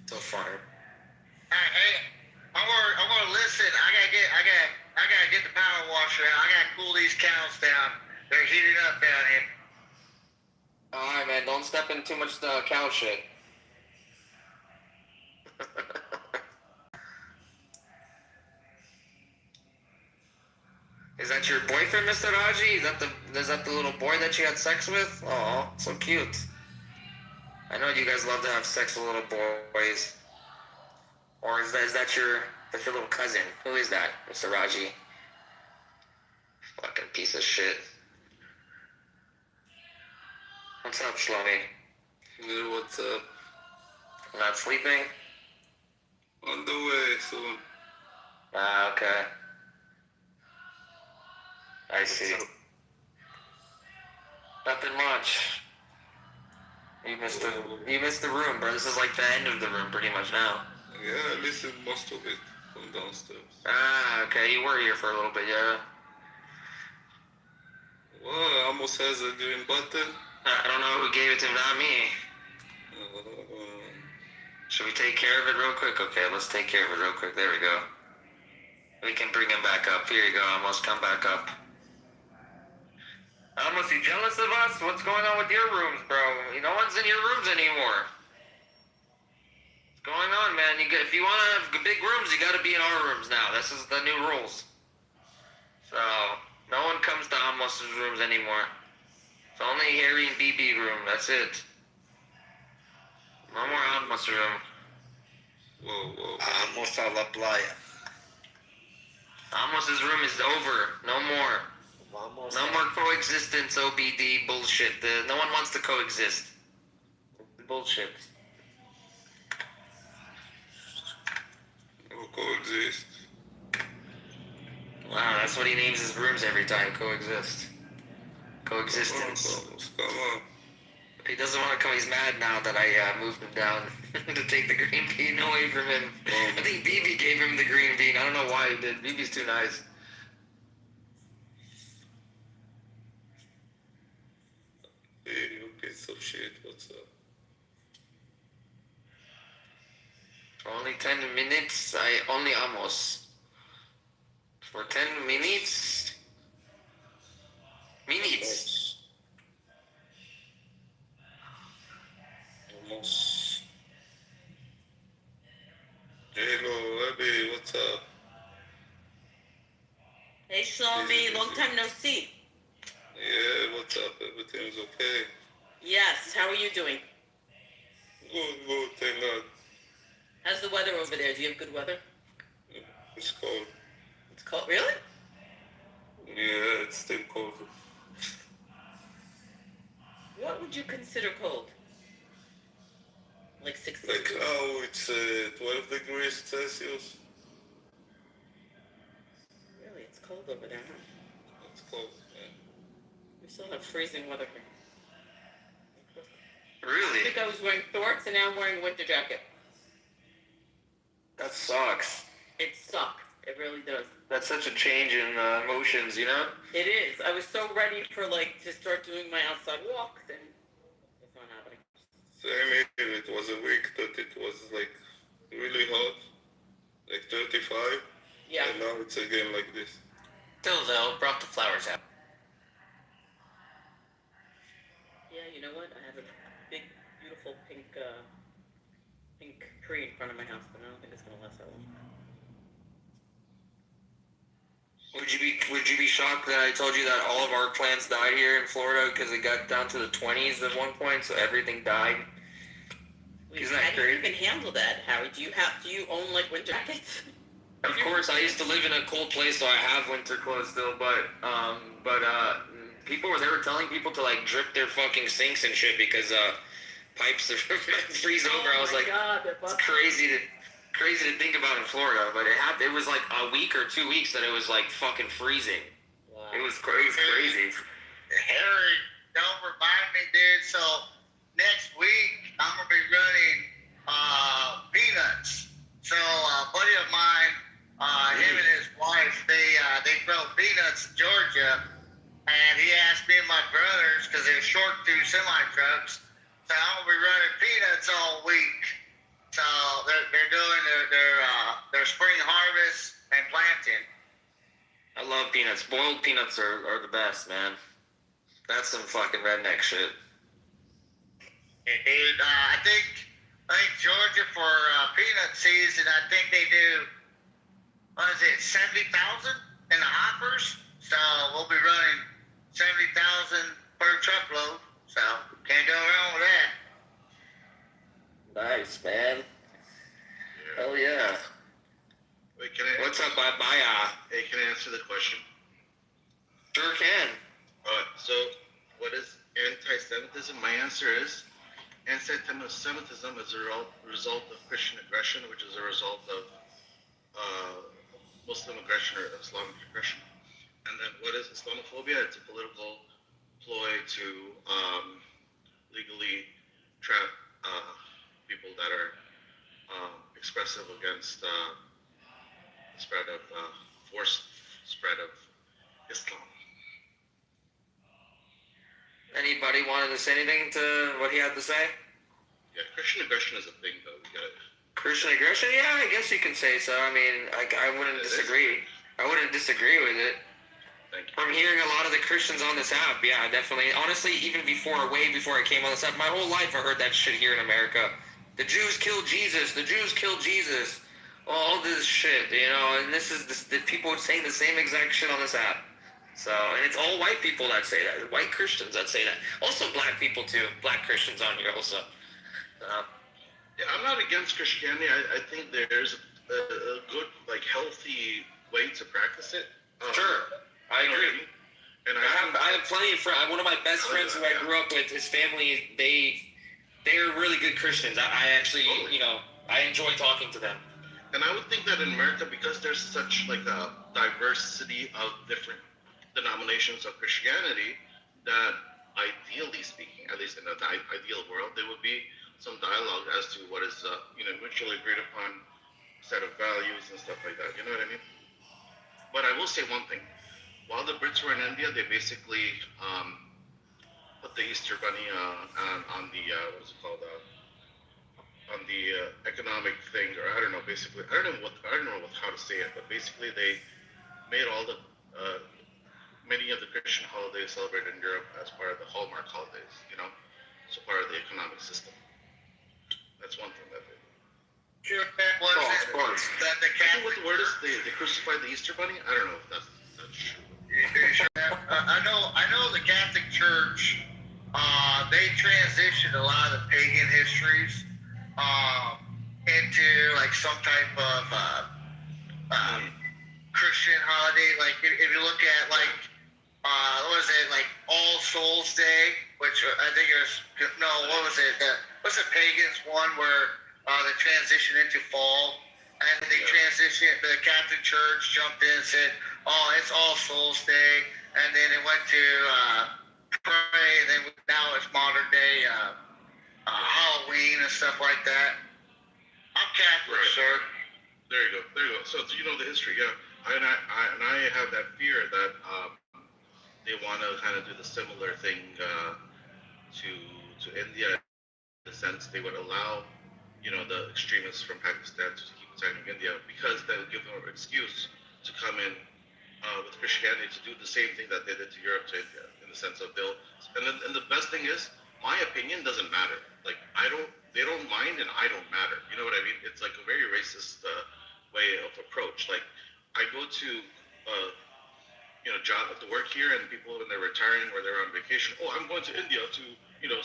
So funny. Hey, I'm gonna listen. I gotta get the power washer out. I gotta cool these cows down. They're heating up down here. Alright, man, don't step in too much cow shit. Is that your boyfriend, Mr. Raji? Is that the little boy that you had sex with? Oh, so cute. I know you guys love to have sex with little boys. Or is that your little cousin? Who is that, Mr. Raji? Fucking piece of shit. What's up, Shlomi? Hey, what's up? Not sleeping? On the way soon. Ah, okay. I see. Nothing much. You missed the room, bro. This is like the end of the room pretty much now. Yeah, I listened most of it from downstairs. Ah, okay. You were here for a little bit, yeah? Well, I almost has a green button. I don't know who gave it to him, not me. Should we take care of it real quick? Okay, let's take care of it real quick. There we go. We can bring him back up. Here you go, Amos. Come back up. Amos, you jealous of us? What's going on with your rooms, bro? No one's in your rooms anymore. What's going on, man? If you want to have big rooms, you got to be in our rooms now. This is the new rules. So, no one comes to Amos's rooms anymore. It's only Harry and BB room. That's it. No more Amos room. Whoa. Amos a la playa. Amos's room is over. No more. Vamos No more coexistence, OBD bullshit. No one wants to coexist. Bullshit. No coexist. Wow, that's what he names his rooms every time. Coexist. Coexistence. Come on. He doesn't want to come. He's mad now that I moved him down to take the green bean away from him. I think BB gave him the green bean. I don't know why he did. BB's too nice. Hey, okay, so shit, what's up? Only 10 minutes. Only Amos. For 10 minutes. Minutes. Almost. Hello, Abby, what's up? Hey, Shlomi, long time no see. Yeah, what's up? Everything's okay. Yes, how are you doing? Good, thank God. How's the weather over there? Do you have good weather? It's cold. It's cold. Really? Yeah, it's still cold. What would you consider cold? Like 60 Like degrees? how it's 12 degrees Celsius. Really, it's cold over there, huh? It's cold, yeah. We still have freezing weather here. I Really? think I was wearing shorts and now I'm wearing a winter jacket. That sucks. It sucks. It really does. That's such a change in emotions, you know? It is. I was so ready for to start doing my outside walks and it's not happening. Same here, it was a week that it was like really hot, like 35. Yeah. And now it's again like this. Still though, brought the flowers out. Yeah, you know what? I have a big, beautiful pink tree in front of my house, but I don't think it's gonna last that long. Would you be shocked that I told you that all of our plants died here in Florida because it got down to the 20s at one point, so everything died? Wait, Isn't that how do you crazy? even handle that, Harry? Do you own like winter jackets? Of course, I used to live in a cold place, so I have winter clothes still. But they were telling people to like drip their fucking sinks and shit because pipes freeze over. I was like, it's crazy to think about in Florida, but it was like a week or 2 weeks that it was like fucking freezing. Wow. It was crazy. Harry, don't remind me, dude. So next week I'm gonna be running peanuts. So a buddy of mine, him and his wife, they grow peanuts in Georgia, and he asked me and my brothers because they're short through semi trucks. So I'm gonna be running peanuts all week. So they're doing their spring harvest and planting. I love peanuts. Boiled peanuts are the best, man. That's some fucking redneck shit. Yeah, dude, I think Georgia for peanut season, I think they do, what is it, 70,000 in the hoppers? So we'll be running 70,000 per truckload. So can't go wrong with that. Nice, man. Hell yeah. Wait, can I? What's up, Baya? Hey, can I answer the question? Sure can. So, what is anti-Semitism? My answer is anti-Semitism is a result of Christian aggression, which is a result of Muslim aggression or Islamic aggression. And then what is Islamophobia? It's a political ploy to legally trap people that are expressive against the spread of forced spread of Islam. Anybody wanted to say anything to what he had to say? Yeah, Christian aggression is a thing, though. We got Christian aggression? Yeah, I guess you can say so. I mean, I wouldn't disagree. I wouldn't disagree with it. Thank you. From hearing a lot of the Christians on this app, yeah, definitely. Honestly, even way before I came on this app, my whole life I heard that shit here in America. The Jews killed Jesus. The Jews killed Jesus. All this shit, you know, and this is the people saying the same exact shit on this app. So, and it's all white people that say that. White Christians that say that. Also black people too. Black Christians on here also. Yeah, I'm not against Christianity. I think there's a good, like, healthy way to practice it. Sure, I agree. And I have plenty of friends. One of my best friends who I grew up with, his family, they're really good Christians. I actually, you know, I enjoy talking to them. And I would think that in America, because there's such like a diversity of different denominations of Christianity, that ideally speaking, at least in the ideal world, there would be some dialogue as to what is, mutually agreed upon set of values and stuff like that. You know what I mean? But I will say one thing. While the Brits were in India, they basically put the Easter Bunny on the, what is it called? On the economic thing, or I don't know. Basically, I don't know how to say it, but basically they made all the many of the Christian holidays celebrated in Europe as part of the Hallmark holidays. You know, so part of the economic system. That's one thing that they. Sure, what is it? Of course. That the I think Catholic what the word is, they crucified the Easter Bunny. I don't know if that's true. I know the Catholic Church they transitioned a lot of the pagan histories into like some type of Christian holiday. Like if you look at like what was it, like All Souls Day, which I think it was what was it? What's the pagans one where they transition into fall, and they transitioned. The Catholic Church jumped in and said, "Oh, it's All Souls Day," and then it went to pray, and then now it's modern day Halloween and stuff like that. I'm Catholic, sir. There you go. There you go. So you know the history, yeah. I have that fear that they want to kind of do the similar thing to India. In the sense they would allow, the extremists from Pakistan to keep attacking India because that would give them an excuse to come in with Christianity to do the same thing that they did to Europe to India, in the sense of and the best thing is, my opinion doesn't matter. Like they don't mind and I don't matter. You know what I mean? It's like a very racist way of approach. Like I go to job to work here, and people when they're retiring or they're on vacation, oh, I'm going to India to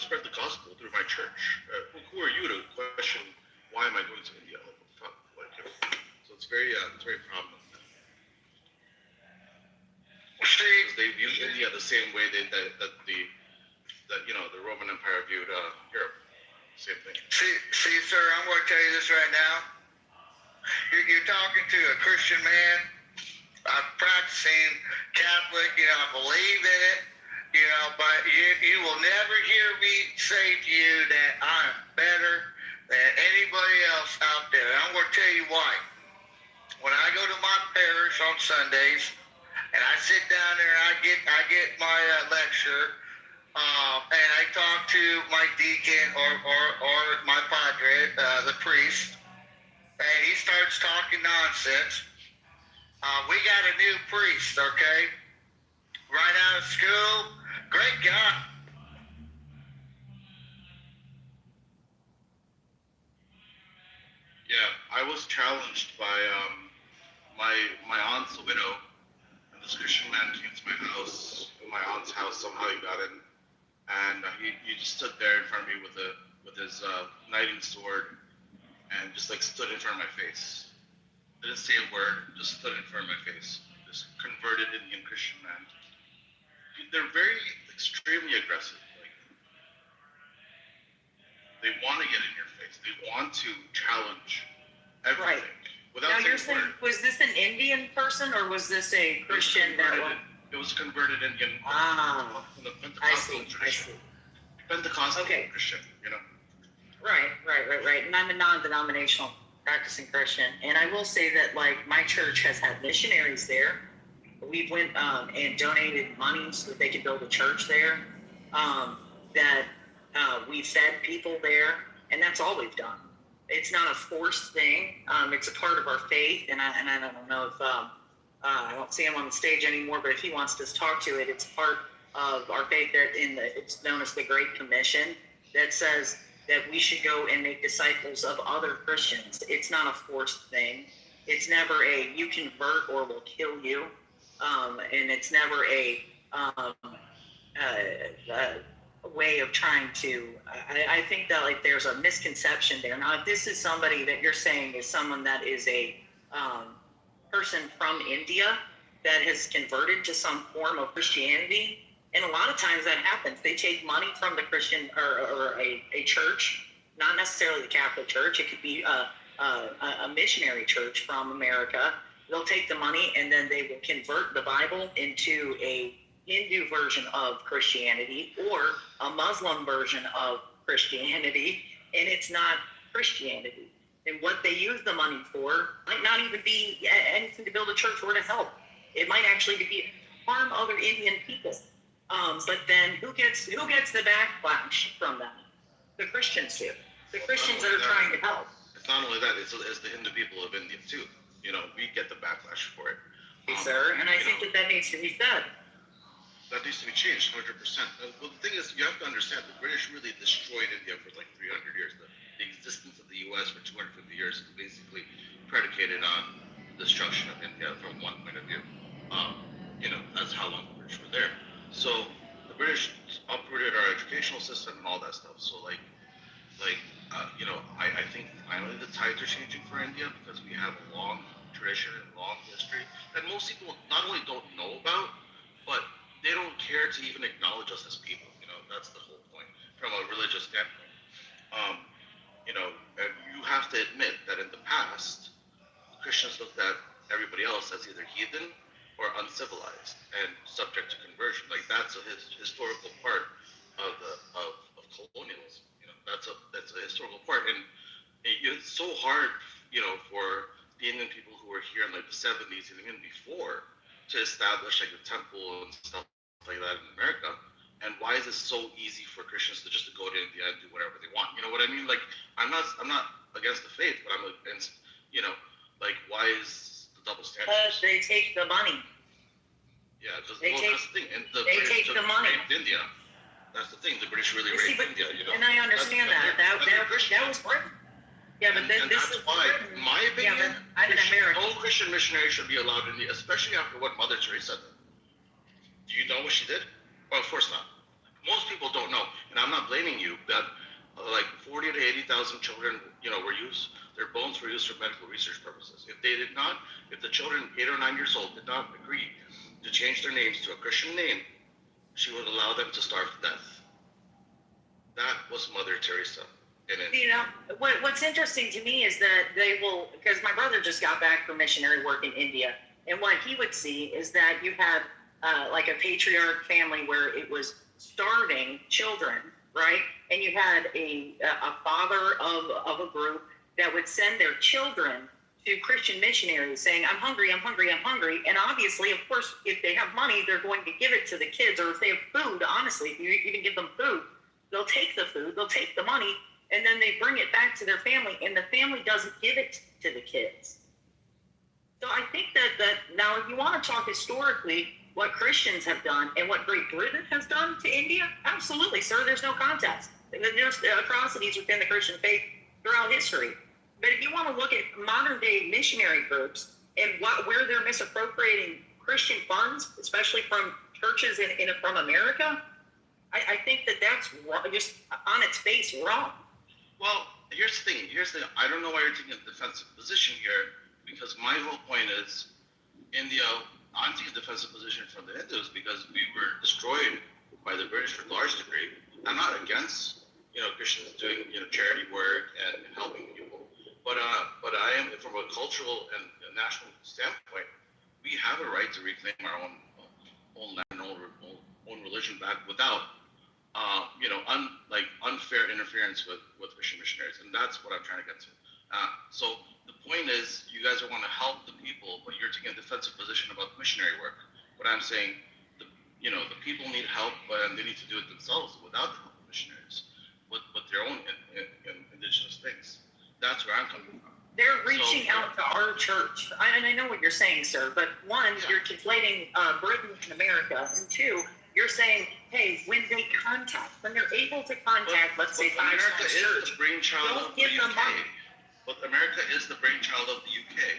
spread the gospel through my church. Who are you to question why am I going to India? Like, what the fuck? Like, so it's very prominent. Because they view India the same way that the Roman Empire viewed Europe. Same thing. See, sir, I'm going to tell you this right now. You're talking to a Christian man. I'm practicing Catholic, I believe in it, but you will never hear me say to you that I'm better than anybody else out there. I'm going to tell you why. When I go to my parish on Sundays, and I sit down there and I get my lecture, and I talk to my deacon or my padre, the priest, and he starts talking nonsense. We got a new priest, okay? Right out of school. Great guy. Yeah, I was challenged by my aunt's widow, and this Christian man came to my aunt's house. Somehow he got in, and he just stood there in front of me with his knighting sword, and just like stood in front of my face. Didn't say a word, just stood in front of my face. This converted Indian Christian man. They're very extremely aggressive. Like, they want to get in your face. They want to challenge everything. Right. Without now you're saying, was this an Indian person or was this a Christian that was? It was converted Indian. From the Pentecostal tradition. Pentecostal Christian, Right. And I'm a non-denominational practicing Christian, and I will say that like my church has had missionaries there. We went and donated money so that they could build a church there. We fed people there, and that's all we've done. It's not a forced thing. It's a part of our faith, and I don't know if I don't see him on the stage anymore, but if he wants to talk to it, it's part of our faith. It's known as the Great Commission that says that we should go and make disciples of other Christians. It's not a forced thing. It's never a you convert or we'll kill you, and it's never a way of trying to. I think that like there's a misconception there. Now, if this is somebody that you're saying is someone that is a person from India that has converted to some form of Christianity. And a lot of times that happens. They take money from the Christian or a church, not necessarily the Catholic Church. It could be a missionary church from America. They'll take the money and then they will convert the Bible into a Hindu version of Christianity or a Muslim version of Christianity, and it's not Christianity. And what they use the money for might not even be anything to build a church or to help. It might actually be harm other Indian people. But then who gets the backlash from that? The Christians do. The Christians that are trying to help. It's not only that, it's the Hindu people of India too. We get the backlash for it. Sir, and I think that needs to be said. That needs to be changed 100%. Well, the thing is, you have to understand, the British really destroyed India for like 300 years. The existence of the U.S. for 250 years is basically predicated on destruction of India from one point of view. That's how long the British were there. So the British uprooted our educational system and all that stuff. So I think finally the tides are changing for India because we have a long tradition and long history that most people not only don't know about, but they don't care to even acknowledge us as people. That's the whole point from a religious standpoint. And you have to admit that in the past, Christians looked at everybody else as either heathen or uncivilized and subject to conversion. Like that's a historical part of colonialism. That's a historical part, and it's so hard, for the Indian people who were here in like the 70s and even before to establish like a temple and stuff like that in America. And why is it so easy for Christians to just go to India and do whatever they want? You know what I mean? Like I'm not against the faith, but I'm against, like why is the double standard? Because they take the money. Yeah, that's They take- the thing. And they take the money. India. That's the thing. The British really You see, raped but- India. And I understand that. That was Britain. Yeah, but And this that's is why, Britain. in my opinion, Yeah, but I'm an American. no Christian missionary should be allowed in India, especially after what Mother Teresa did. Do you know what she did? Well, of course not. Most people don't know, and I'm not blaming you. That like 40 to 80,000 children, were used. Their bones were used for medical research purposes. If the children 8 or 9 years old did not agree to change their names to a Christian name, she would allow them to starve to death. That was Mother Teresa. What's interesting to me is that they will, because my brother just got back from missionary work in India, and what he would see is that you had like a patriarch family where it was starving children, right? And you had a father of a group that would send their children to Christian missionaries saying, I'm hungry, I'm hungry, I'm hungry. And obviously, of course, if they have money, they're going to give it to the kids. Or if they have food, honestly, if you even give them food, they'll take the food, they'll take the money, and then they bring it back to their family, and the family doesn't give it to the kids. So I think that now, if you want to talk historically, what Christians have done and what Great Britain has done to India, absolutely, sir, there's no contest. There's atrocities within the Christian faith throughout history. But if you want to look at modern day missionary groups and where they're misappropriating Christian funds, especially from churches from America, I think that's wrong, just on its face wrong. Well, here's the thing. I don't know why you're taking a defensive position here, because my whole point is India. I'm taking a defensive position from the Hindus because we were destroyed by the British to a large degree. I'm not against Christians doing charity work and helping people, but I am, from a cultural and national standpoint, we have a right to reclaim our own land, own religion back without unfair interference with Christian missionaries, and that's what I'm trying to get to. So the point is, you guys want to help the people, but you're taking a defensive position about missionary work. What I'm saying, the people need help, and they need to do it themselves without the help of missionaries, with their own indigenous things. That's where I'm coming from. They're reaching out to our church. And I know what you're saying, sir, but one, you're conflating Britain and America, and two, you're saying, hey, when they're able to contact, let's say, America is church, the brainchild don't of the give them UK. money. But America is the brainchild of the UK.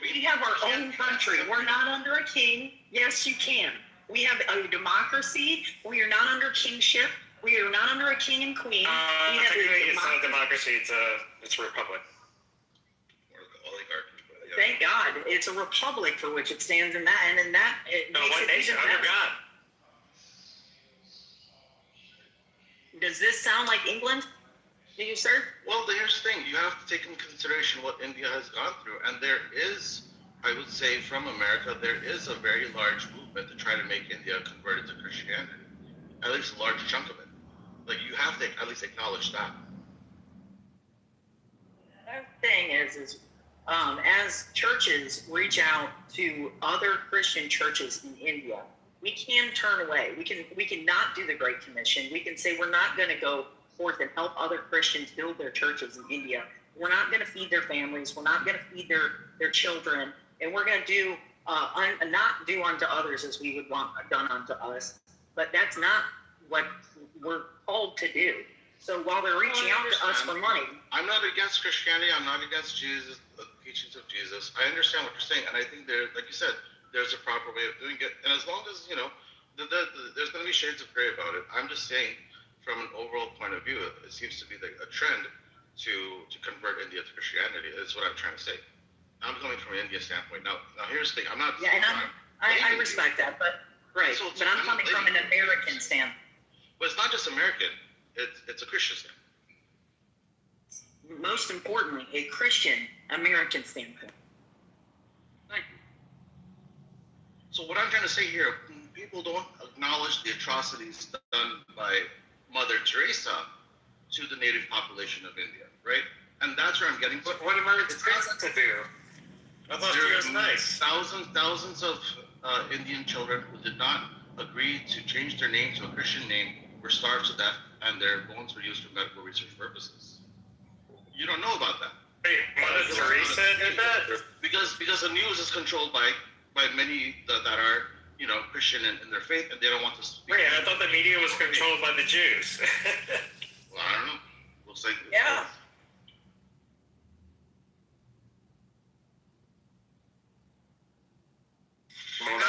We have our own country. We're not under a king. Yes, you can. We have a democracy. We are not under kingship. We are not under a king and queen. Technically, it's not a democracy. It's a republic. Thank God, it's a republic for which it stands in that, and in that it makes one it nation even under better. God. Does this sound like England? Do you, sir? Well, here's the thing. You have to take into consideration what India has gone through. And there is, I would say, from America, there is a very large movement to try to make India converted to Christianity. At least a large chunk of it. Like, you have to at least acknowledge that. Another thing is as churches reach out to other Christian churches in India, we can turn away. We can not do the Great Commission. We can say we're not going to go forth and help other Christians build their churches in India. We're not going to feed their families. We're not going to feed their children, and we're going to do not do unto others as we would want done unto us. But that's not what we're called to do. So while they're reaching out to us for money, I'm not against Christianity. I'm not against Jesus, the teachings of Jesus. I understand what you're saying, and I think there, like you said, there's a proper way of doing it. And as long as there's going to be shades of gray about it. I'm just saying, from an overall point of view, it seems to be a trend to convert India to Christianity. Is what I'm trying to say. I'm coming from an Indian standpoint. Now here's the thing. I'm not. Yeah, and I respect that, but right. So But I'm coming from an American standpoint. But it's not just American. It's a Christian standpoint. Most importantly, a Christian American standpoint. Thank you. So what I'm trying to say here, people don't acknowledge the atrocities done by Mother Teresa to the native population of India, right? And that's where I'm getting to. What did Mother Teresa to do? I thought she was nice. Thousands of Indian children who did not agree to change their name to a Christian name were starved to death, and their bones were used for medical research purposes. You don't know about that. Wait, Mother Teresa did that? Because the news is controlled by many that are, you know, Christian in their faith, and they don't want to speak. Wait, I thought the media was controlled by the Jews. Well, I don't know. Looks like Yeah. Well,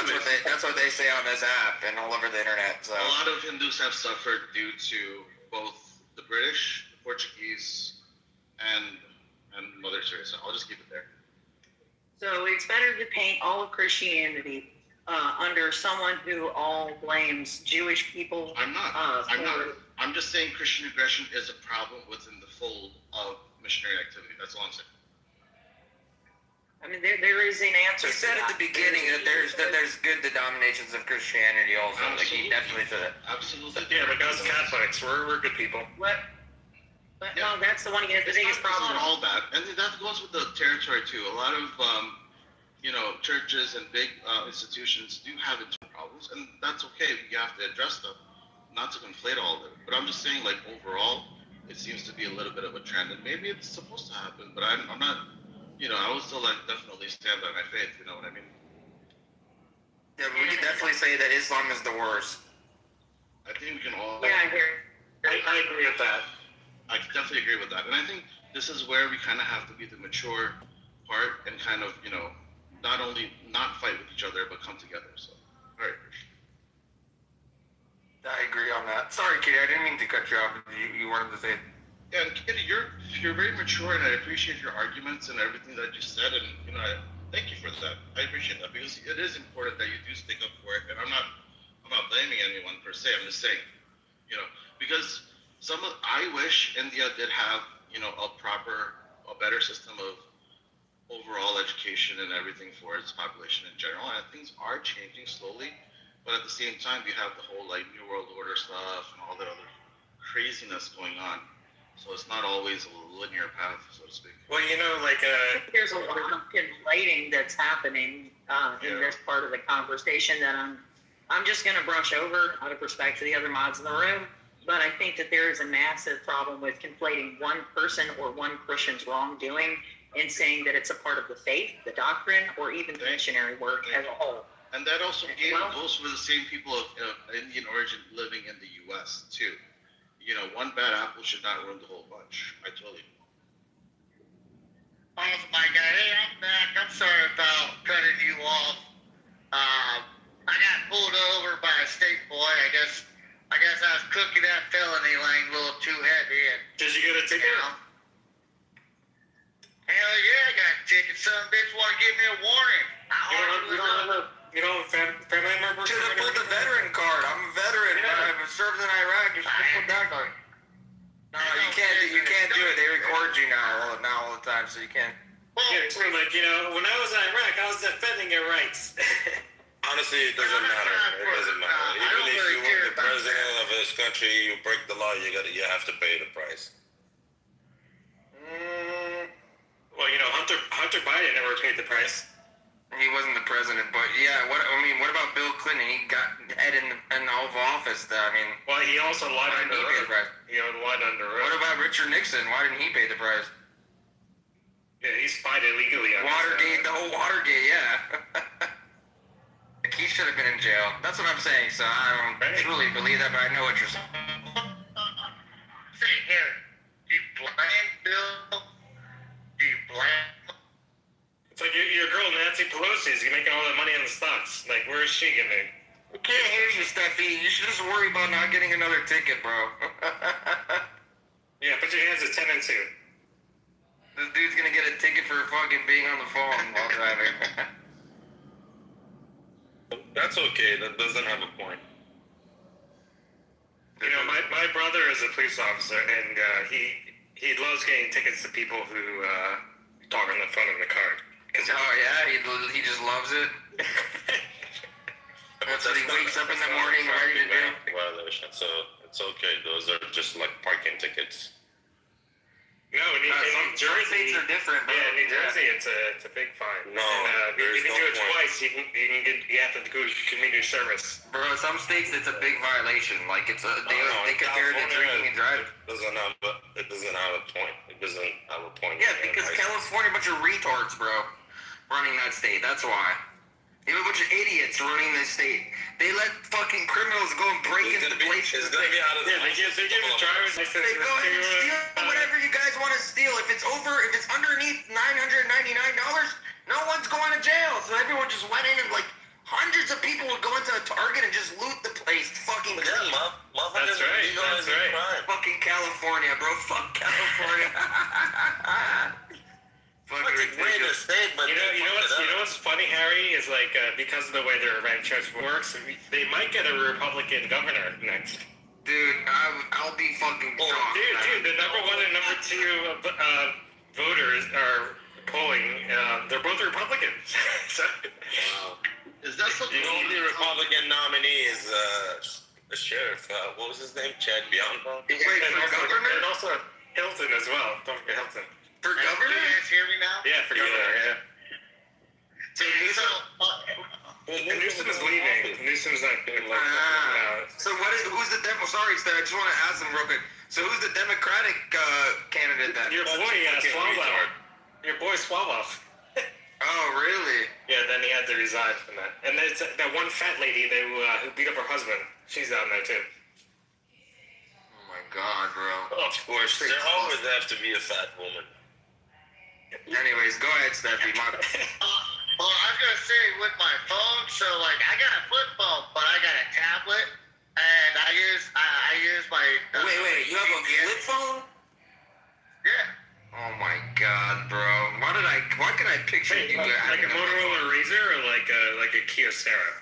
that's what they say on this app and all over the internet. So a lot of Hindus have suffered due to both the British, the Portuguese, and Mother Teresa. I'll just keep it there. So it's better to paint all of Christianity under someone who all blames Jewish people. I'm not. I'm just saying Christian aggression is a problem within the fold of missionary activity. That's all I'm saying. I mean, there is an answer. he said at the beginning that there's good denominations of Christianity also. Absolutely. Like he definitely said it. Absolutely. Yeah, but us Catholics, we're good people. What? But no, that's the one. The biggest problem. It's not all bad, and that goes with the territory too. A lot of you know, churches and big institutions do have internal problems, and that's okay. You have to address them, not to conflate all of it. But I'm just saying, like overall, it seems to be a little bit of a trend, and maybe it's supposed to happen. But I'm not. You know, I would still like definitely stand by my faith. You know what I mean? Yeah, but we can definitely say that Islam is the worst. I think we can all. Yeah, I hear. I agree with that. I definitely agree with that, and I think this is where we kind of have to be the mature part and kind of, you know, not only not fight with each other but come together. So, all right. I agree on that. Sorry, Kitty, I didn't mean to cut you off. You wanted to say. Yeah, and Kitty, you're very mature, and I appreciate your arguments and everything that you said, and you know, I thank you for that. I appreciate that because it is important that you do stick up for it, and I'm not blaming anyone per se. I'm just saying, you know, because I wish India did have, you know, a better system of overall education and everything for its population in general, and things are changing slowly, but at the same time, you have the whole like New World Order stuff and all that other craziness going on. So it's not always a linear path, so to speak. Well, you know, like There's a lot of conflating that's happening in this part of the conversation that I'm just going to brush over out of respect to the other mods in the room. But I think that there is a massive problem with conflating one person or one Christian's wrongdoing and saying that it's a part of the faith, the doctrine, or even the missionary work as a whole. And that also goes for the same people of Indian origin living in the U.S. too. You know, one bad apple should not ruin the whole bunch. I totally. Oh my God! Hey, I'm back. I'm sorry about cutting you off. I got pulled over by a state boy. I guess I was cooking that felony lane a little too heavy. And, did you get a ticket? Hell yeah, I got a ticket. Some bitch want to give me a warning. You don't have family member? Should have pulled the veteran card. I'm a veteran. Yeah. I've served in Iraq. You should have put that card. No, you can't do it. They record you now all the time, so you can't. Yeah, it's true. Like, you know, when I was in Iraq, I was defending your rights. Honestly, it doesn't matter. It doesn't matter. Even if you were the president of this country, you break the law, you have to pay the price. Well, you know, Hunter Biden never paid the price. He wasn't the president, but yeah. What about Bill Clinton? He got head in the Oval Office. Well, he also lied under oath. He lied under oath. What about Richard Nixon? Why didn't he pay the price? Yeah, he spied illegally. Watergate, the whole Watergate, yeah. He should have been in jail. That's what I'm saying. So I don't truly believe that, but I know what you're saying. Say here, do you blame Bill? Do you blame? It's like your girl Nancy Pelosi is making all that money in the stocks. Like, where is she getting? Who Can't hear you, Steffi. You should just worry about not getting another ticket, bro. Yeah, put your hands at 10 and 2. This dude's gonna get a ticket for fucking being on the phone while driving. That's okay. That doesn't have a point. You know, my brother is a police officer, and he loves getting tickets to people who talk on the phone in the car. Oh yeah, he just loves it. That's what he wakes up in the morning ready to do. Violation. So it's okay. Those are just like parking tickets. No, in New Jersey, some states are different. Bro. Yeah, in New Jersey, it's a big fine. No, and, there's if you no do it point. twice, you have to go to community service. Bro, some states it's a big violation. Like they compare it to drinking and driving. It doesn't have a point. It doesn't have a point. Yeah, because California, a bunch of retards, bro, running that state. That's why. You have a bunch of idiots running this state. They let fucking criminals go and break into places. It's gonna be out of the they give the driver's license. They go ahead and steal whatever you guys want to steal. If it's underneath $999, no one's going to jail. So everyone just went in and like hundreds of people would go into a Target and just loot the place. Fucking clean. That's right. That's right. Fucking California, bro. Fuck California. Fucking ridiculous. You know what's funny, Harry, is like because of the way their rent insurance works, they might get a Republican governor next. Dude, I'll be fucking shocked. Dude, the number one and number two voters are polling. They're both Republicans. So, Wow. Is that something? The only Republican nominee is the sheriff. What was his name? Chad Bianco. And also Hilton as well. Don't forget Hilton. For governor? You guys hear me now? Yeah, for governor. Yeah. So, Newsom is leaving. Newsom's not good. So who's the Democrat? Sorry, Stan, I just want to ask him real quick. So who's the Democratic candidate then? Your boy, Swalwell. Your boy Swalwell. Oh, really? Yeah, then he had to resign from that. And there's that one fat lady who beat up her husband. She's down there too. Oh my God, bro. Of course, there always have to be a fat woman. Anyways, go ahead, Steffi. Well, I was gonna say with my phone, so like I got a flip phone, but I got a tablet, and I use my. Wait, you have a flip phone? Yeah. Oh my God, bro. Why could I picture you like a Motorola Razr or like a Kyocera?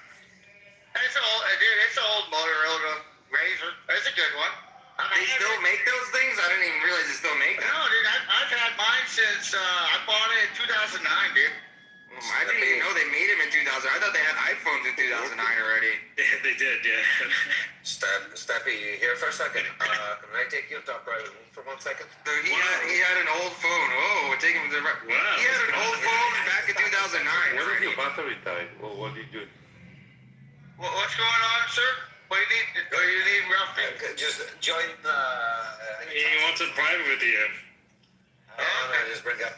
It's an old Motorola Razr. It's a good one. They still make those things? I didn't even realize they still make them. No, dude, I've had mine since I bought it in 2009, dude. I didn't even know they made them in 2000. I thought they had iPhones in 2009 already. Yeah, they did, yeah. Steppy, you here for a second? Can I take you to talk privately for 1 second? Dude, he had an old phone. Whoa, we're taking him to the right. Wow. He had an old phone back in 2009. What if your battery died? Well, what did you do? What's going on, sir? What do you need roughly? Just join the... He wants it private with you. Just bring up...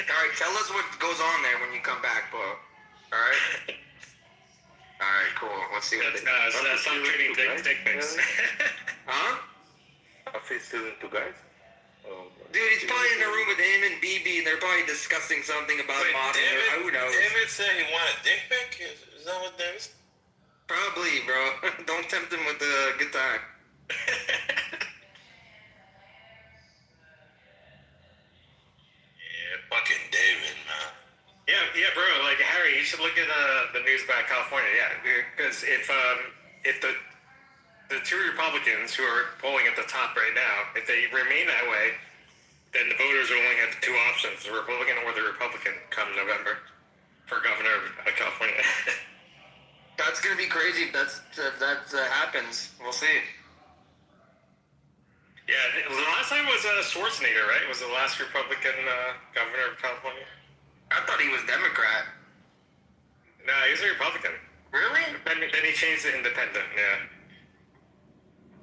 Alright, tell us what goes on there when you come back, Bo. Alright? Alright, cool. Let's see what they do. So that's not trading dick pics. Huh? Are they still into guys? Dude, he's probably in the room with him and BB, and they're probably discussing something about modeling. Who knows? David said he wanted dick pic? Is that what there is? Probably, bro. Don't tempt him with a good time. Yeah, fucking David, man. Yeah, bro. Like Harry, you should look at the news about California. Yeah, because if the two Republicans who are polling at the top right now, if they remain that way, then the voters will only have two options: the Republican or the Republican come November for governor of California. That's gonna be crazy if that happens. We'll see. Yeah, the last time was Schwarzenegger, right? Was the last Republican governor of California? I thought he was Democrat. No, he was a Republican. Really? Then he changed to independent, yeah.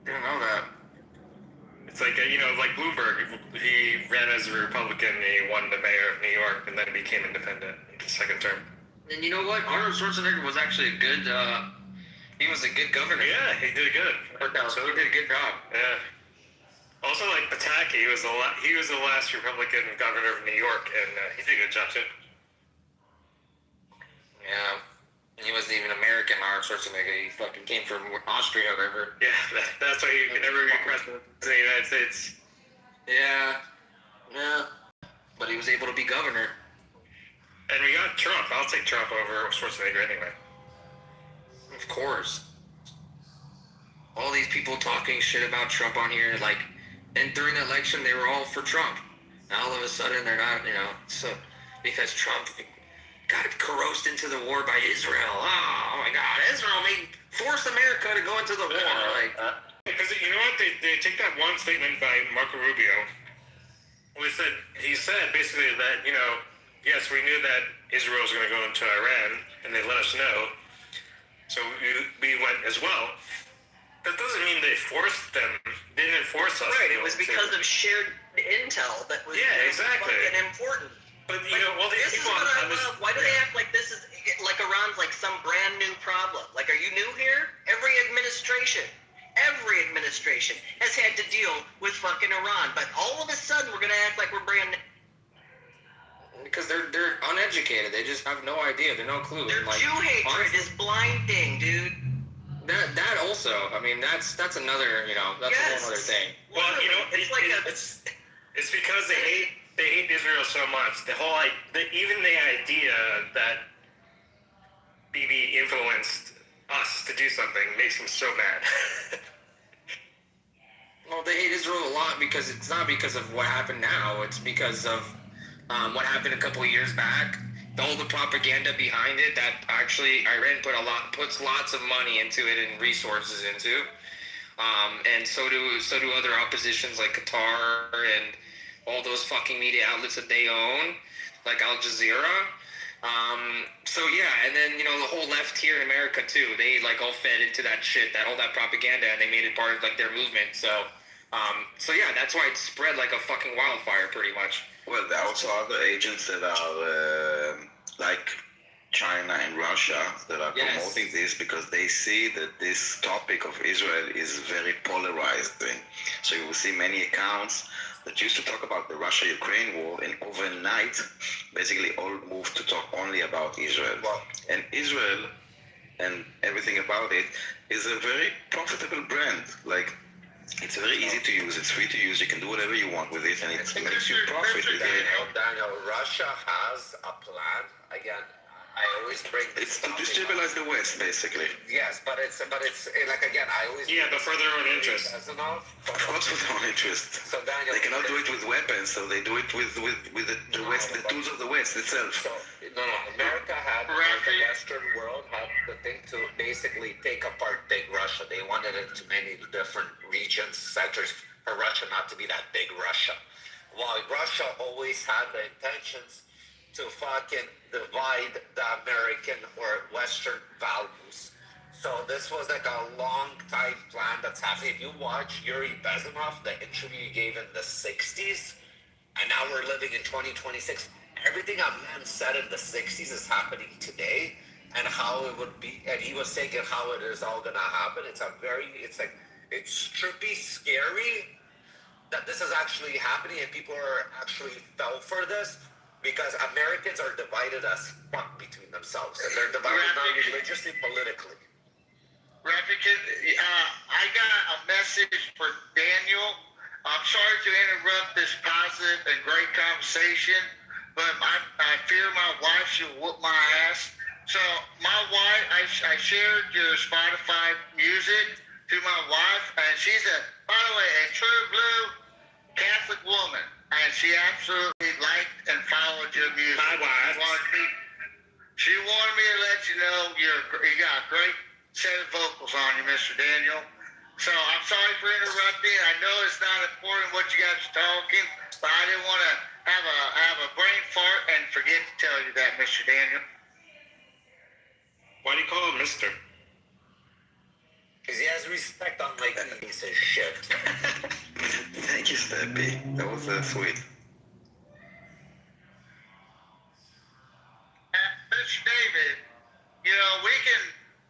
Didn't know that. It's like, like Bloomberg, he ran as a Republican, he won the mayor of New York, and then became independent in the second term. And you know what? Arnold Schwarzenegger was actually a good, he was a good governor. Yeah, he did good. So he did a good job. Yeah. Also, like Pataki, he was the last Republican governor of New York, and he did a good job too. Yeah. He wasn't even American, Arnold Schwarzenegger. He fucking came from Austria or whatever. Yeah, that's why you can never be president of the United States. Yeah. But he was able to be governor. And we got Trump. I'll take Trump over Schwarzenegger anyway. Of course. All these people talking shit about Trump on here, like, and during the election, they were all for Trump. Now all of a sudden, they're not, so, because Trump got coerced into the war by Israel. Oh my God, Israel forced America to go into the war. Because you know what? They take that one statement by Marco Rubio. He said basically that, yes, we knew that Israel was going to go into Iran, and they let us know. So we went as well. That doesn't mean they forced them. They didn't force us. Right, it was because of shared intel that was exactly fucking important. But all these this people is what I on love. Why do they act like this is like Iran's like some brand new problem? Like, are you new here? Every administration has had to deal with fucking Iran, but all of a sudden we're gonna act like we're brand new. Because they're uneducated. They just have no idea. They're no clue. Their Jew hatred is blinding, dude. That also. I mean, that's another. That's a whole other thing. Well, it's because they hate Israel so much. Even the idea that Bibi influenced us to do something makes them so mad. Well, they hate Israel a lot because it's not because of what happened now. It's because of what happened a couple of years back. All the propaganda behind it that actually Iran puts lots of money into it and resources into, and so do other oppositions like Qatar and all those fucking media outlets that they own, like Al Jazeera. And then the whole left here in America too. They all fed into that shit, all that propaganda, and they made it part of their movement. That's why it spread like a fucking wildfire, pretty much. Well, there are also other agents that are like China and Russia that are promoting this because they see that this topic of Israel is very polarizing. So you will see many accounts that used to talk about the Russia-Ukraine war, and overnight, basically all moved to talk only about Israel. And Israel and everything about it is a very profitable brand. It's very easy to use. It's free to use. You can do whatever you want with it, and it makes you profit. Daniel, Russia has a plan. Again, I always bring this. It's to destabilize the West, basically. Yes, but it's like again, I always. Yeah, but for their own interest. Of course, for their own interest. So Daniel, they cannot do it with weapons, so they do it with the West, the tools of the West itself. So, America had the Western world had the thing to basically take apart big Russia. They wanted it to many different regions, sectors, for Russia not to be that big Russia. While Russia always had the intentions to fucking divide the American or Western values. So this was like a long time plan that's happening. If you watch Yuri Bezmenov, the interview he gave in the 60s, and now we're living in 2026, everything a man said in the 60s is happening today, and how it would be, and he was saying how it is all gonna happen. It's trippy, scary that this is actually happening, and people are actually fell for this. Because Americans are divided as fuck between themselves, and they're divided not religiously, politically. Raffican, I got a message for Daniel. I'm sorry to interrupt this positive and great conversation, but I fear my wife should whoop my ass. So my wife, I shared your Spotify music to my wife, and she's by the way, a true blue Catholic woman. And she absolutely liked and followed your music. My wife. She wanted me to let you know you got a great set of vocals on you, Mr. Daniel. So I'm sorry for interrupting. I know it's not important what you guys are talking, but I didn't want to have a brain fart and forget to tell you that, Mr. Daniel. Why do you call him Mr.? Because he has respect on my piece of shit. Thank you, Steppy. That was sweet. Mr. David, we can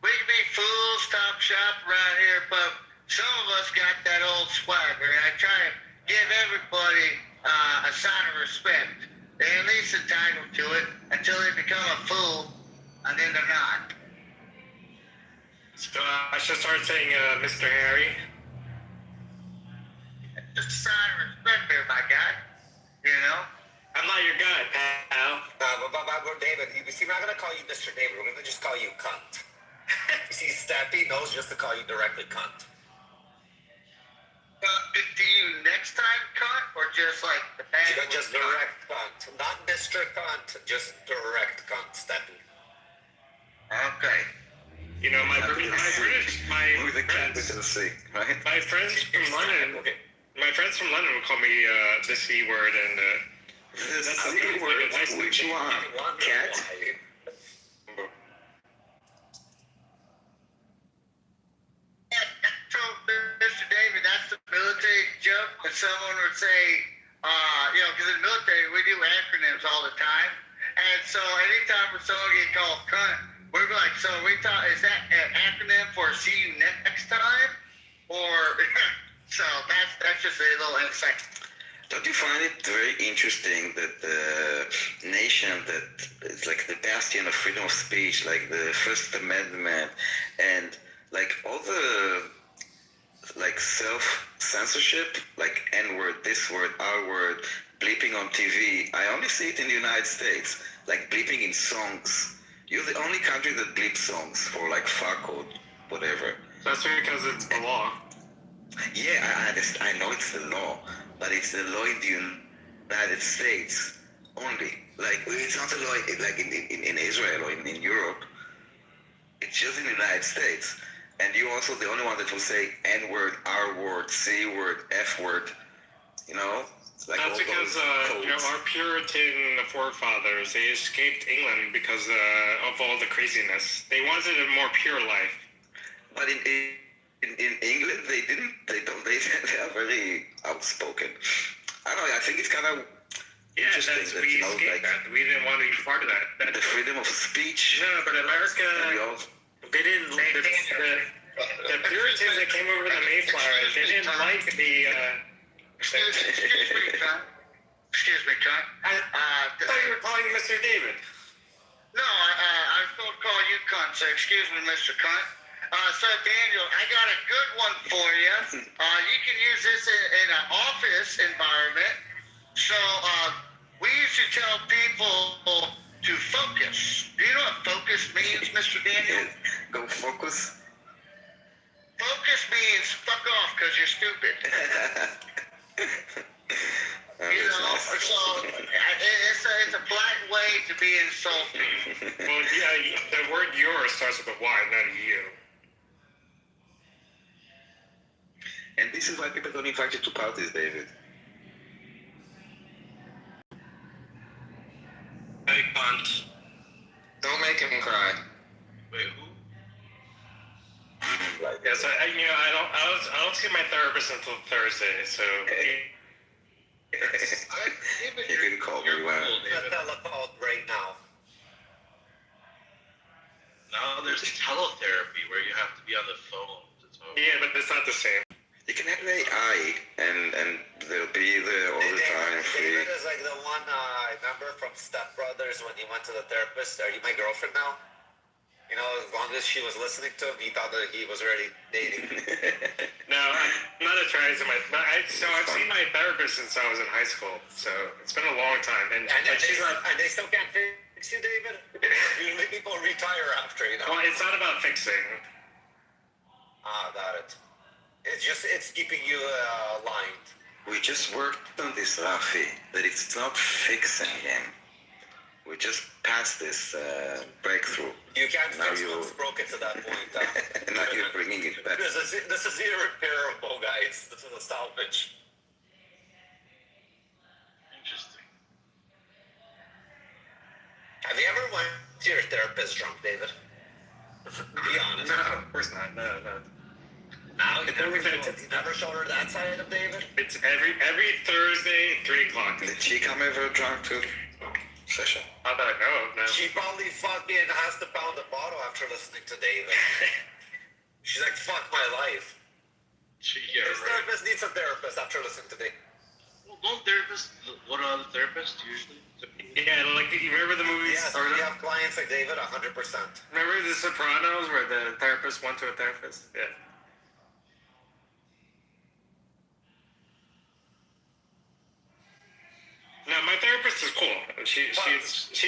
be fools, talk shop around here, but some of us got that old swagger, and I try to give everybody a sign of respect. They're at least entitled to it until they become a fool, and then they're not. So I should start saying Mr. Harry. Just a sign of respect there, my guy. You know? I'm not your guy, pal. But David, you see, we're not gonna call you Mr. David. We're gonna just call you cunt. You see, Stampy knows just to call you directly cunt. To you next time, cunt, or just like the bad? Just direct cunt, not Mr. Cunt, just direct cunt, Stampy. Okay. You know, my friends from London would call me the C word, and that's the C word. Which one? Cat? So, Mr. David, that's the military joke. When someone would say, because in the military we do acronyms all the time, and so anytime when someone get called cunt, we're like, so is that an acronym for see you next time, or so that's just a little insight. Don't you find it very interesting that the nation that is like the bastion of freedom of speech, like the First Amendment, and like all the like self-censorship, like N-word, this word, R-word, bleeping on TV, I only see it in the United States, like bleeping in songs. You're the only country that bleeps songs for like fuck or whatever. That's because it's the law. Yeah, I know it's the law, but it's the law in the United States only. Like, it's not a law like in Israel or in Europe. It's just in the United States. And you're also the only one that will say N-word, R-word, C-word, F-word, you know? Like that's because, our Puritan forefathers, they escaped England because of all the craziness. They wanted a more pure life. But in England, they are very outspoken. I don't know, I think it's kind of interesting that, we escaped that. We didn't want to be part of that. The freedom of speech. No, but America, they didn't, the Puritans that came over the Mayflower, they didn't like the, Excuse me, cunt. I thought you were calling Mr. David. No, I was supposed to call you cunt, so excuse me, Mr. Cunt. So Daniel, I got a good one for you. You can use this in an office environment. So we used to tell people to focus. Do you know what focus means, Mr. Daniel? Go focus. Focus means fuck off because you're stupid. So it's a polite way to be insulting. Well, yeah, the word "your" starts with a Y, not a U. And this is why people don't invite you to parties, David. Hey, cunt. Don't make him cry. Wait, who? Yes, I don't see my therapist until Thursday, so. You can call me when. Telecall right now. Now there's teletherapy where you have to be on the phone to talk. Yeah, but it's not the same. You can have AI, and they'll be there all the time. David is like the one I remember from Step Brothers when he went to the therapist. Are you my girlfriend now? You know, as long as she was listening to him, he thought that he was already dating. No, I'm not attracted to I've seen my therapist since I was in high school, so it's been a long time. And they still can't fix you, David? Usually people retire after, you know? Well, it's not about fixing. Got it. It's keeping you aligned. We just worked on this, Rafi, that it's not fixing him. We just passed this breakthrough. You can't fix what's broken to that point. Now you're bringing it back. This is irreparable, guys. This is a salvage. Interesting. Have you ever went to your therapist drunk, David? Be honest. No, of course not. No. Now you never showed her that side of David? It's every Thursday, 3 o'clock. Did she come ever drunk to session? Not that I know of, no. She probably fucking has to pound a bottle after listening to David. She's like, fuck my life. Yeah, This therapist needs a therapist after listening to David. Well, don't therapists, what the therapist usually? Yeah, like you remember the movies? Yes, we have clients like David, 100%. Remember The Sopranos, where the therapist went to a therapist? Yeah. No, my therapist is cool. She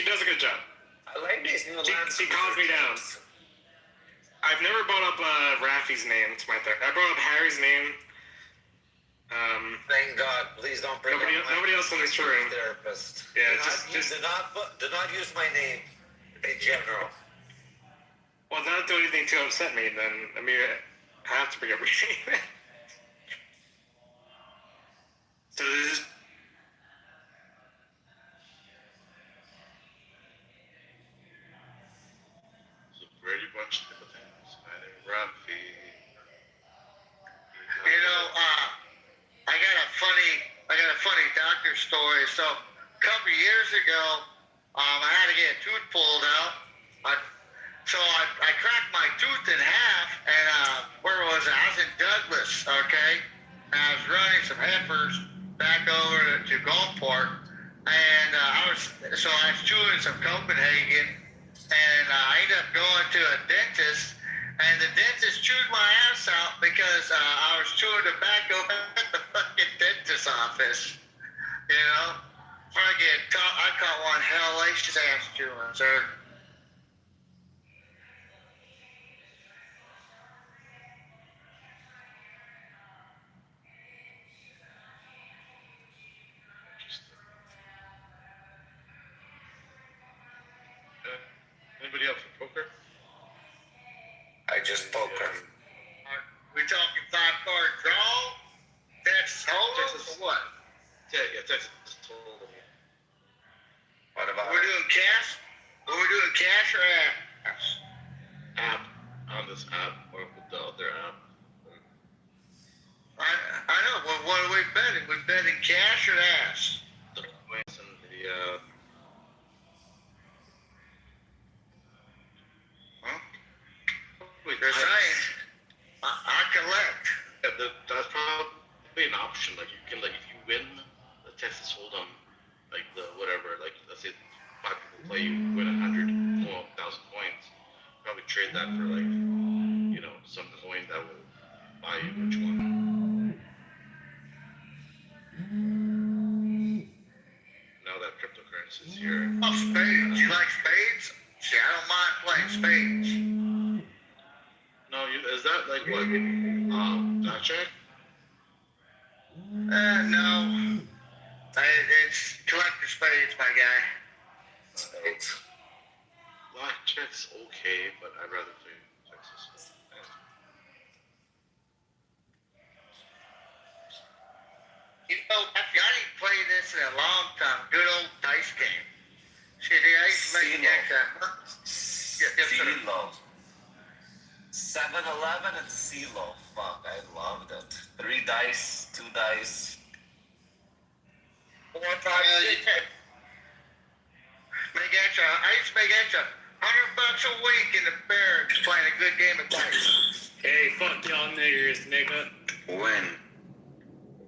does a good job. I like these new She calms me down. I've never brought up Rafi's name to my therapist. I brought up Harry's name. Thank God. Please don't bring nobody else in this room. Therapist. Yeah, do not use my name in general. Well, not do anything to upset me, then I mean, I have to bring up your name. So this is. Brady Bunch type of things. My name is Rafi. You know, I got a funny doctor story. So a couple of years ago, I had to get a tooth pulled out. I cracked my tooth in half, and where was it? I was in Douglas, okay? And I was running some heifers back over to Gulfport, and I was chewing some Copenhagen, and I ended up going to a dentist, and the dentist chewed my ass out because I was chewing tobacco at the fucking dentist's office. You know? I caught one hellacious ass chewing, sir. Anybody up for poker? I just poker. We talking 5-card draw? Texas Hold'em or what? Yeah, Texas Hold'em. What about We're doing cash? We're doing cash or ass? App. On this app or with the other app. I know, but what are we betting? We're betting cash or ass? The coins and the They're saying I collect. Yeah, that's probably an option. Like you can, like if you win the Texas Hold'em, like the whatever, like let's say 5 people play, you win 100,000 coins. Probably trade that for like, you know, some coin that will buy you what you want. Now that cryptocurrency is here. Oh, spades. You like spades? See, I don't mind playing spades. No, is that like what? Blackjack? No. It's collector spades, my guy. Spades. Blackjack's okay, but I'd rather play Texas. You know, I didn't play this in a long time. Good old dice game. See, I used to make CeeLo. 7-Eleven and CeeLo. Fuck, I loved it. 3 dice, 2 dice. 4 or 5 I used to make extra $100 a week in the barracks playing a good game of dice. Hey, fuck y'all niggers, nigga. When?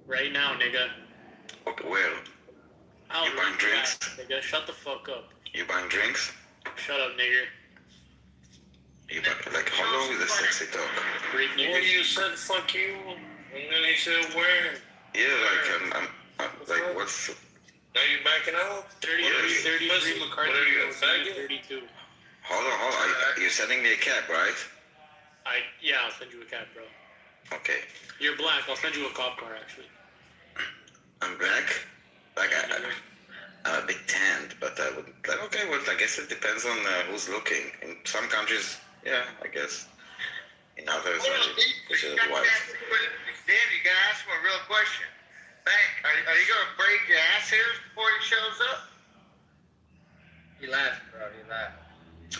Right now, nigga. Okay, where? I'll You buying drinks? Nigga, shut the fuck up. You buying drinks? Shut up, nigger. You buy, like, how long is the sexy talk? Great nigger. Well, you said fuck you, and then he said where? Yeah, like, I'm like, what's... Now you backing out? 33 McCarthy. What are you, a faggot? 32. Hold on. You're sending me a cab, right? Yeah, I'll send you a cab, bro. Okay. You're black. I'll send you a cop car, actually. I'm black? Like, I'm a bit tanned, but I would... Like, okay, well, I guess it depends on who's looking. In some countries, yeah, I guess. In others, which is white. Dan, you gotta ask him a real question. Bank, are you gonna break your ass hairs before he shows up? He laughed, bro. He laughed.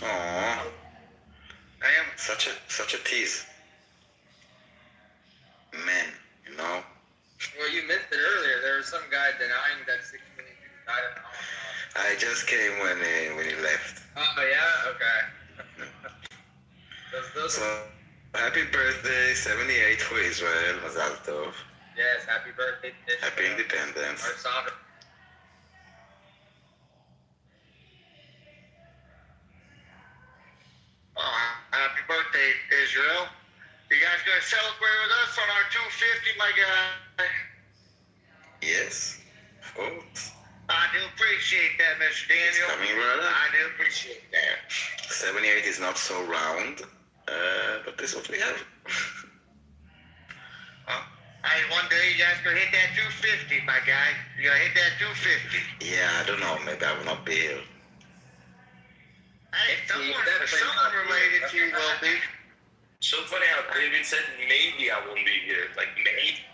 Aww. I am such a tease. Man, you know. Well, you missed it earlier. There was some guy denying that 6 million people died in the Holocaust. I just came when he left. Oh yeah, okay. So, happy birthday, 78 for Israel, Mazal Tov. Yes, happy birthday. Happy independence. Our sovereign. Happy birthday, Israel. You guys gonna celebrate with us on our 250, my guy? Yes, of course. I do appreciate that, Mr. Daniel. It's coming right up. I do appreciate that. 78 is not so round, but this is what we have. Hey, one day you guys gonna hit that 250, my guy. You gonna hit that 250. Yeah, I don't know. Maybe I will not be here. Hey, someone related to you will be. So funny how David said maybe I won't be here. Like maybe.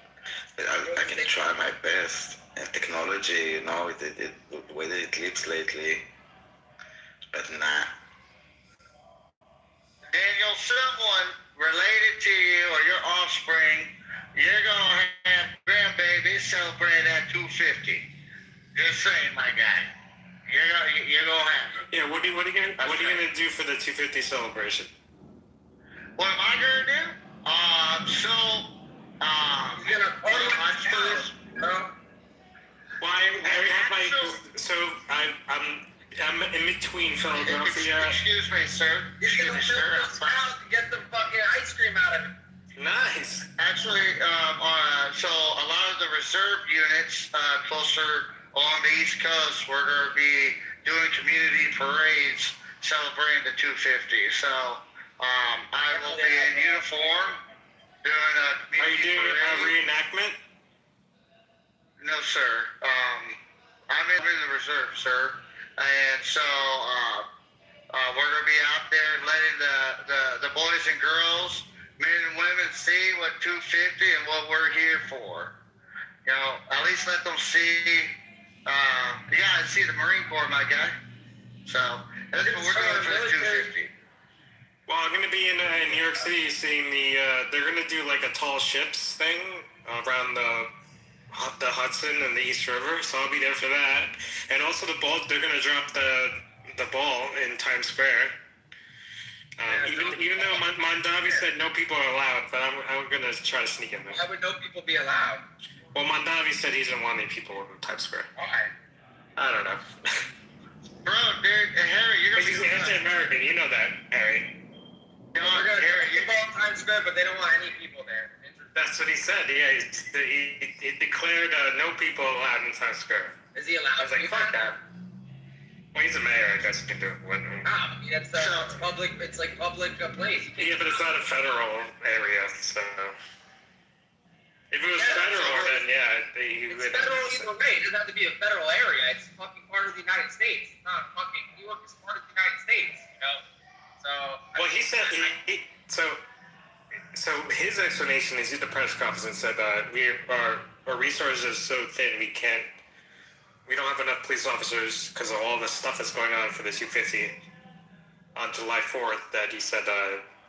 I can try my best. And technology, you know, the way that it lives lately. But nah. Daniel, someone related to you or your offspring, you're gonna have grandbabies celebrating at 250. Just saying, my guy. You're gonna have it. Yeah, what are you gonna do for the 250 celebration? What am I gonna do? You gonna party much for this, bro? Well, I'm in between Philadelphia. Excuse me, sir. He's gonna fill this house to get the fucking ice cream out of it. Nice. Actually, so a lot of the reserve units closer along the East Coast, we're going to be doing community parades celebrating the 250. So I will be in uniform doing a community parade. Are you doing a reenactment? No, sir. I'm in the reserve, sir. And so we're going to be out there letting the boys and girls, men and women see what 250 and what we're here for. You know, at least let them see, you gotta see the Marine Corps, my guy. So that's what we're doing for the 250. Well, I'm going to be in New York City seeing they're going to do like a tall ships thing around the Hudson and the East River, so I'll be there for that. And also they're going to drop the ball in Times Square. Even though Mondavi said no people are allowed, but I'm going to try to sneak in there. Why would no people be allowed? Well, Mondavi said he didn't want any people in Times Square. Why? I don't know. Bro, dude, Harry, you're going to He's be anti-American, you know that, Harry. They're gonna ball Times Square, but they don't want any people there. That's what he said. Yeah, he declared no people allowed in Times Square. Is he allowed? I was like, fuck that. Well, he's a mayor. I guess he can do it. I mean, it's public. It's like public place. Yeah, but it's not a federal area, so if it was federal, then yeah, he would. It's federal either way. It doesn't have to be a federal area. It's fucking part of the United States. It's not fucking New York is part of the United States. You know. So. Well, he said so his explanation is he did the press conference and said our resources are so thin we don't have enough police officers because of all the stuff that's going on for the 250 on July 4th that he said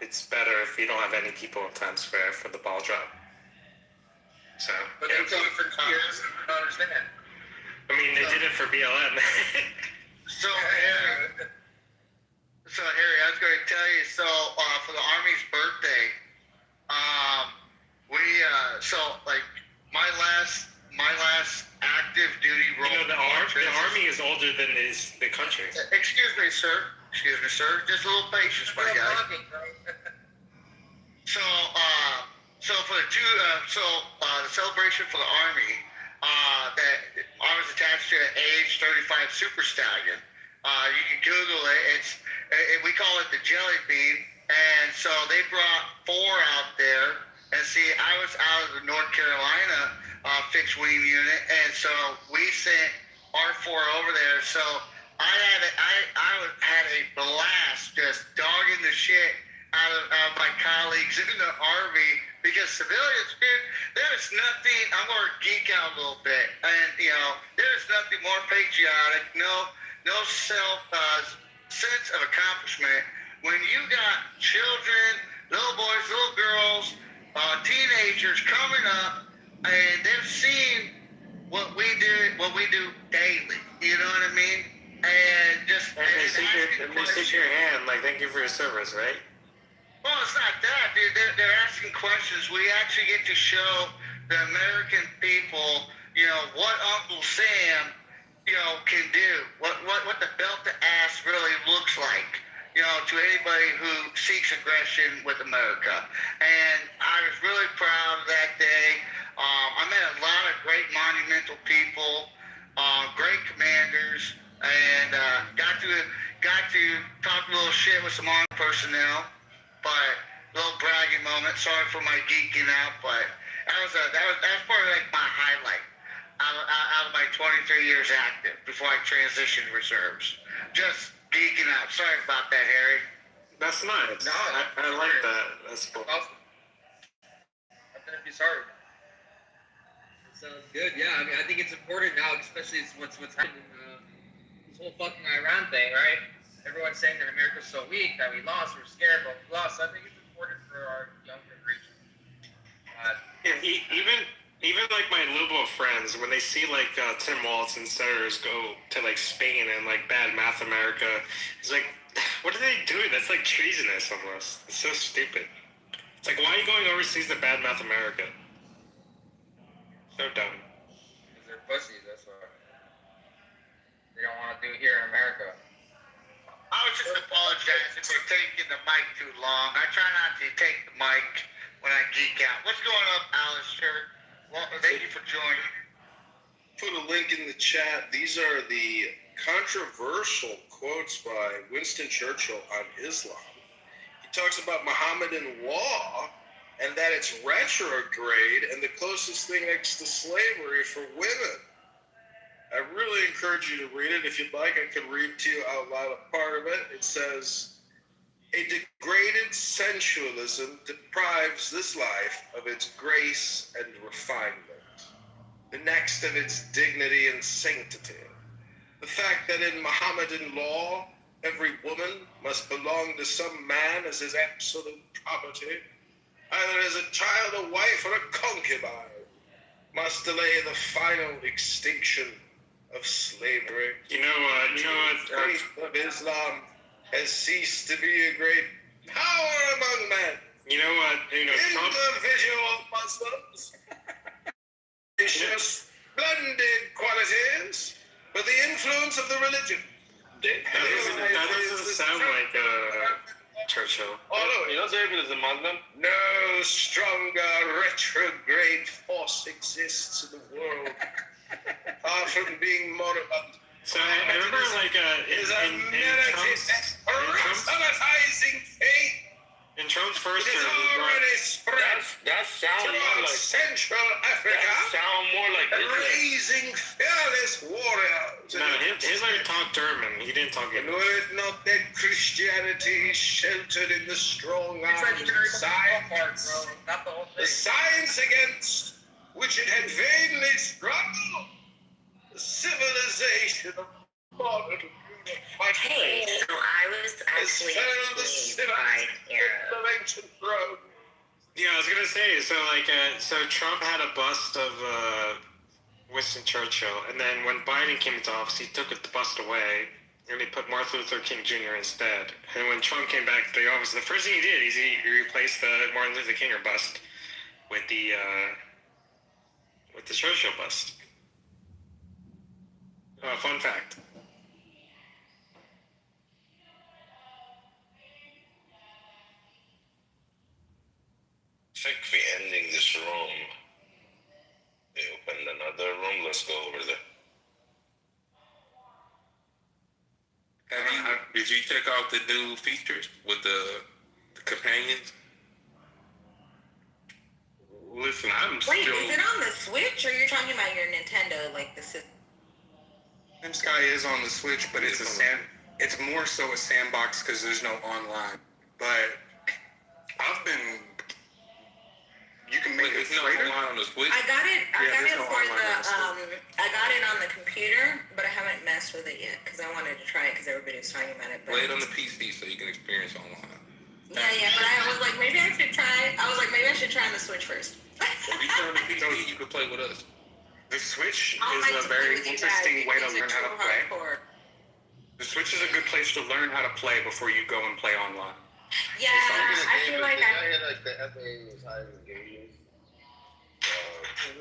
it's better if we don't have any people in Times Square for the ball drop. So. But they do it for years. I don't understand. I mean, they did it for BLM. So Harry, I was going to tell you. So for the Army's birthday, my last active duty role. You know, the Army is older than the country. Excuse me, sir. Just a little patience, my guy. So for the celebration for the Army, that I was attached to an age 35 Super Stallion. You can Google it. We call it the Jelly Bean. And so they brought 4 out there. And see, I was out of the North Carolina fixed wing unit, and so we sent R4 over there. So I had a blast just dogging the shit out of my colleagues in the Army, because civilians, dude, there's nothing. I'm going to geek out a little bit, and there's nothing more patriotic, no sense of accomplishment when you got children, little boys, little girls, teenagers coming up, and they've seen what we do daily. You know what I mean? And just they shake your hand like thank you for your service, right? Well, it's not that, dude. They're asking questions. We actually get to show the American people, what Uncle Sam, can do. What the belt to ass really looks like. to anybody who seeks aggression with America. And I was really proud of that day. I met a lot of great monumental people, great commanders, and got to talk a little shit with some armed personnel. But a little bragging moment. Sorry for my geeking out, but that was probably like my highlight out of my 23 years active before I transitioned reserves. Just geeking out. Sorry about that, Harry. That's nice. No, I like that. That's cool. Awesome. I'm gonna be sorry. It sounds good. Yeah, I mean, I think it's important now, especially what's happening. This whole fucking Iran thing, right? Everyone's saying that America's so weak, that we lost, we're scared, but we lost. So I think it's important for our younger region. Even like my liberal friends, when they see like Tim Walz and senators go to like Spain and like badmouth America, it's like, what are they doing? That's like treasonous almost. It's so stupid. It's like, why are you going overseas to badmouth America? So dumb. Because they're pussies, that's why. They don't want to do it here in America. I was just apologizing for taking the mic too long. I try not to take the mic when I geek out. What's going on, Alistair? Well, thank you for joining. Put a link in the chat. These are the controversial quotes by Winston Churchill on Islam. He talks about Mohammedan law and that it's retrograde and the closest thing next to slavery for women. I really encourage you to read it. If you'd like, I could read to you out loud a part of it. It says, a degraded sensualism deprives this life of its grace and refinement, the next of its dignity and sanctity. The fact that in Mohammedan law, every woman must belong to some man as his absolute property, either as a child, a wife, or a concubine, must delay the final extinction of slavery. You know what? The faith of Islam has ceased to be a great power among men. You know what? Individual Muslims share splendid qualities, but the influence of the religion. That doesn't sound like Churchill. You know David is a Muslim? No stronger retrograde force exists in the world, far from being moribund. So I remember like in Trump's first term, already spread that sound more like Central Africa. That sound more like raising fearless warriors. No, Hitler talked German. He didn't talk English. Were it not that Christianity is sheltered in the strong arms of science, the science against which it had vainly struggled, the civilization of modern Hey, so I was actually by Yeah, I was gonna say, so Trump had a bust of Winston Churchill, and then when Biden came into office, he took the bust away, and he put Martin Luther King Jr. instead. And when Trump came back to the office, the first thing he did is he replaced the Martin Luther King bust with the Churchill bust. Fun fact. I think we're ending this room. They opened another room. Let's go over there. Did you check out the new features with the companions? Listen, I'm Wait, is it on the Switch or you're talking about your Nintendo, like the system? Sky is on the Switch, but it's it's more so a sandbox because there's no online. But you can make it straighter. On the Switch? I got it I got it on the computer, but I haven't messed with it yet because I wanted to try it because everybody was talking about it. But Play it on the PC so you can experience online. Yeah, but I was like, maybe I should try on the Switch first. If you turn on the PC, you can play with us. The Switch is a very interesting way to learn how to play. The Switch is a good place to learn how to play before you go and play online. Yeah, I feel like I had like the FA was higher than games.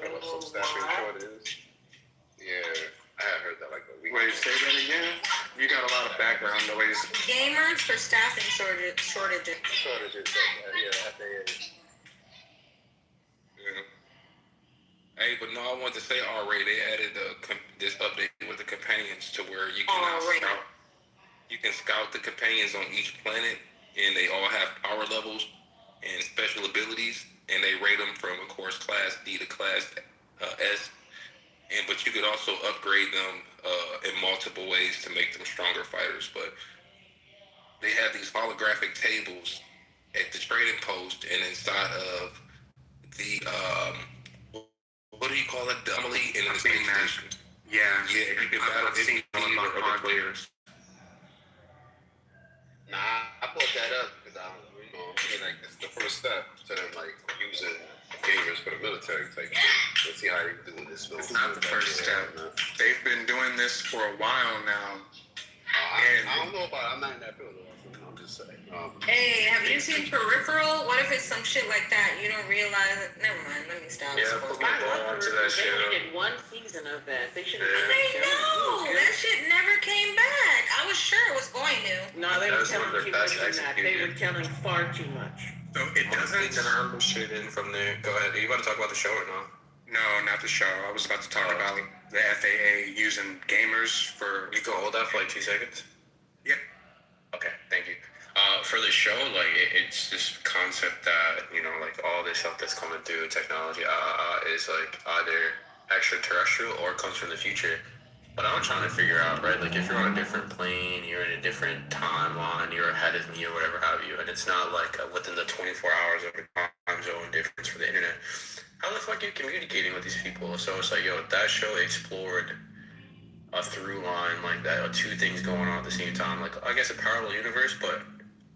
What some staffing short is. Yeah, I had heard that like a week. Wait, say that again? You got a lot of background noise. Gamers for staffing shortages. Shortages, FAA. Yeah. Hey, but no, I wanted to say already they added this update with the companions to where you can now scout. You can scout the companions on each planet, and they all have power levels and special abilities, and they rate them from, of course, Class D to Class S. But you could also upgrade them in multiple ways to make them stronger fighters. But they have these holographic tables at the trading post and inside of the what do you call it? The anomaly in the space station. Yeah, you can battle any other players. Nah, I brought that up because I mean, like, it's the first step to them, like, using gamers for the military type shit. Let's see how they do this. It's not the first step. They've been doing this for a while now. I don't know about it. I'm not in that field. I'm just saying. Hey, have you seen Peripheral? What if it's some shit like that? You don't realize it? Never mind. Let me stop. Yeah, put my ball onto that shit. They only did one season of that. They should have. I know. That shit never came back. I was sure it was going to. No, they were telling too much than that. They were telling far too much. So it doesn't. I'm shit in from there. Go ahead. Are you about to talk about the show or not? No, not the show. I was about to talk about the FAA using gamers for. You can hold that for like 2 seconds. Yeah. Okay, thank you. For the show, like, it's this concept that, you know, like, all this stuff that's coming through technology is, like, either extraterrestrial or comes from the future. But I'm trying to figure out, right, like, if you're on a different plane, you're in a different timeline, you're ahead of me or whatever have you, and it's not, like, within the 24 hours of a time zone difference for the internet, how the fuck are you communicating with these people? So it's like, yo, that show explored a through line like that, or two things going on at the same time. Like, I guess a parallel universe, but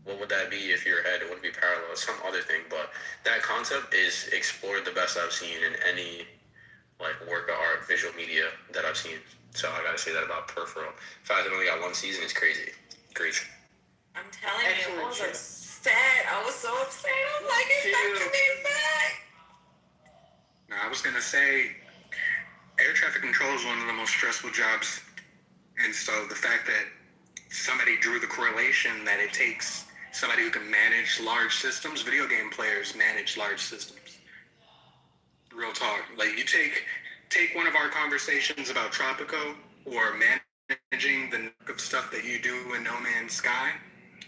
what would that be if you're ahead? It wouldn't be parallel. It's some other thing. But that concept is explored the best I've seen in any like work of art, visual media that I've seen. So I gotta say that about Peripheral. In fact, it only got one season. It's crazy. Great. I'm telling you, I was upset. I was so upset. I'm like, it's not coming back. Now, I was gonna say, air traffic control is one of the most stressful jobs, and so the fact that somebody drew the correlation that it takes somebody who can manage large systems, video game players manage large systems. Real talk. Like, you take one of our conversations about Tropico or managing the of stuff that you do in No Man's Sky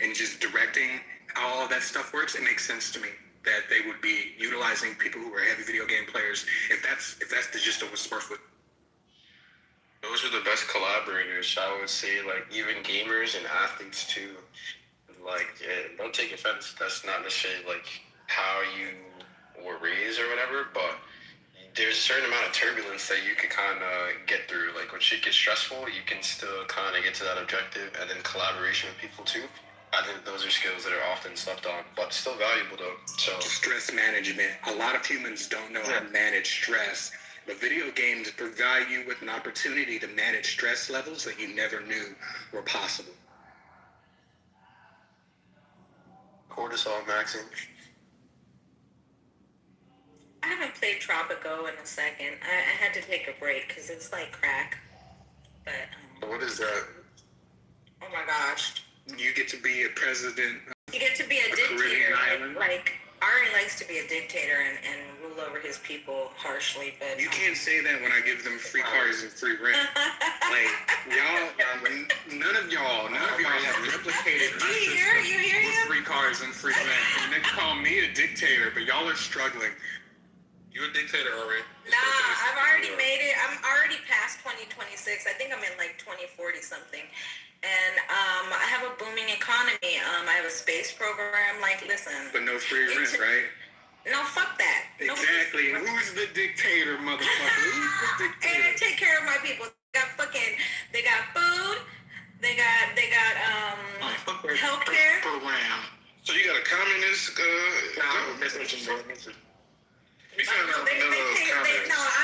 and just directing how all of that stuff works, it makes sense to me that they would be utilizing people who are heavy video game players if that's the gist of what's worth with. Those are the best collaborators, I would say, like, even gamers and athletes too. Like, yeah, don't take offense, that's not necessarily like how you were raised or whatever, but there's a certain amount of turbulence that you could kind of get through. Like, when shit gets stressful, you can still kind of get to that objective, and then collaboration with people too. I think those are skills that are often slept on, but still valuable though. So stress management. A lot of humans don't know how to manage stress. But video games provide you with an opportunity to manage stress levels that you never knew were possible. Cortisol maxing. I haven't played Tropico in a second. I had to take a break because it's like crack. But what is that? Oh my gosh. You get to be a president. You get to be a dictator. Caribbean island. Like Ari likes to be a dictator and rule over his people harshly, but you can't say that when I give them free cars and free rent. Like, y'all, none of y'all have replicated my system with free cars and free rent. And they call me a dictator, but y'all are struggling. You're a dictator already. Nah, I've already made it. I'm already past 2026. I think I'm in like 2040 something. And I have a booming economy. I have a space program. Like, listen. But no free rent, right? No, fuck that. Exactly. Who's the dictator, motherfucker? Who's the dictator? And I take care of my people. They got food. They got healthcare program. So you got a communist? No,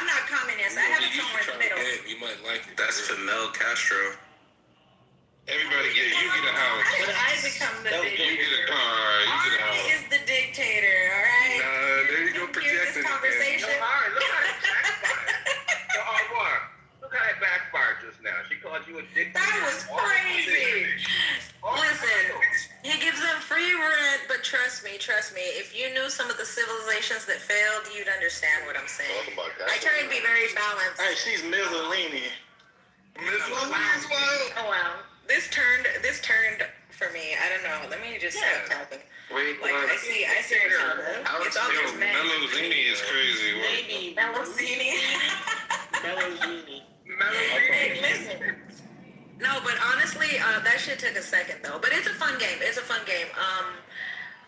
I'm not communist. I have it somewhere in the middle. You might like it. That's Fidel Castro. Everybody you get a house. When I become the dictator. You get a car. You get a house. Ari is the dictator, all right? There you go, projecting. This conversation. Alright, look how it backfired. Look how it backfired just now. She called you a dictator. That was crazy. understand what I'm saying. Talk about that. I try to be very balanced. Hey, she's Mussolini. Oh wow. This turned for me. I don't know. Let me just stop talking. Wait, Like I see what's happening. It's all just men. Melozini is crazy. Maybe Melozini. Hey, listen. No, but honestly, that shit took a second though. But it's a fun game.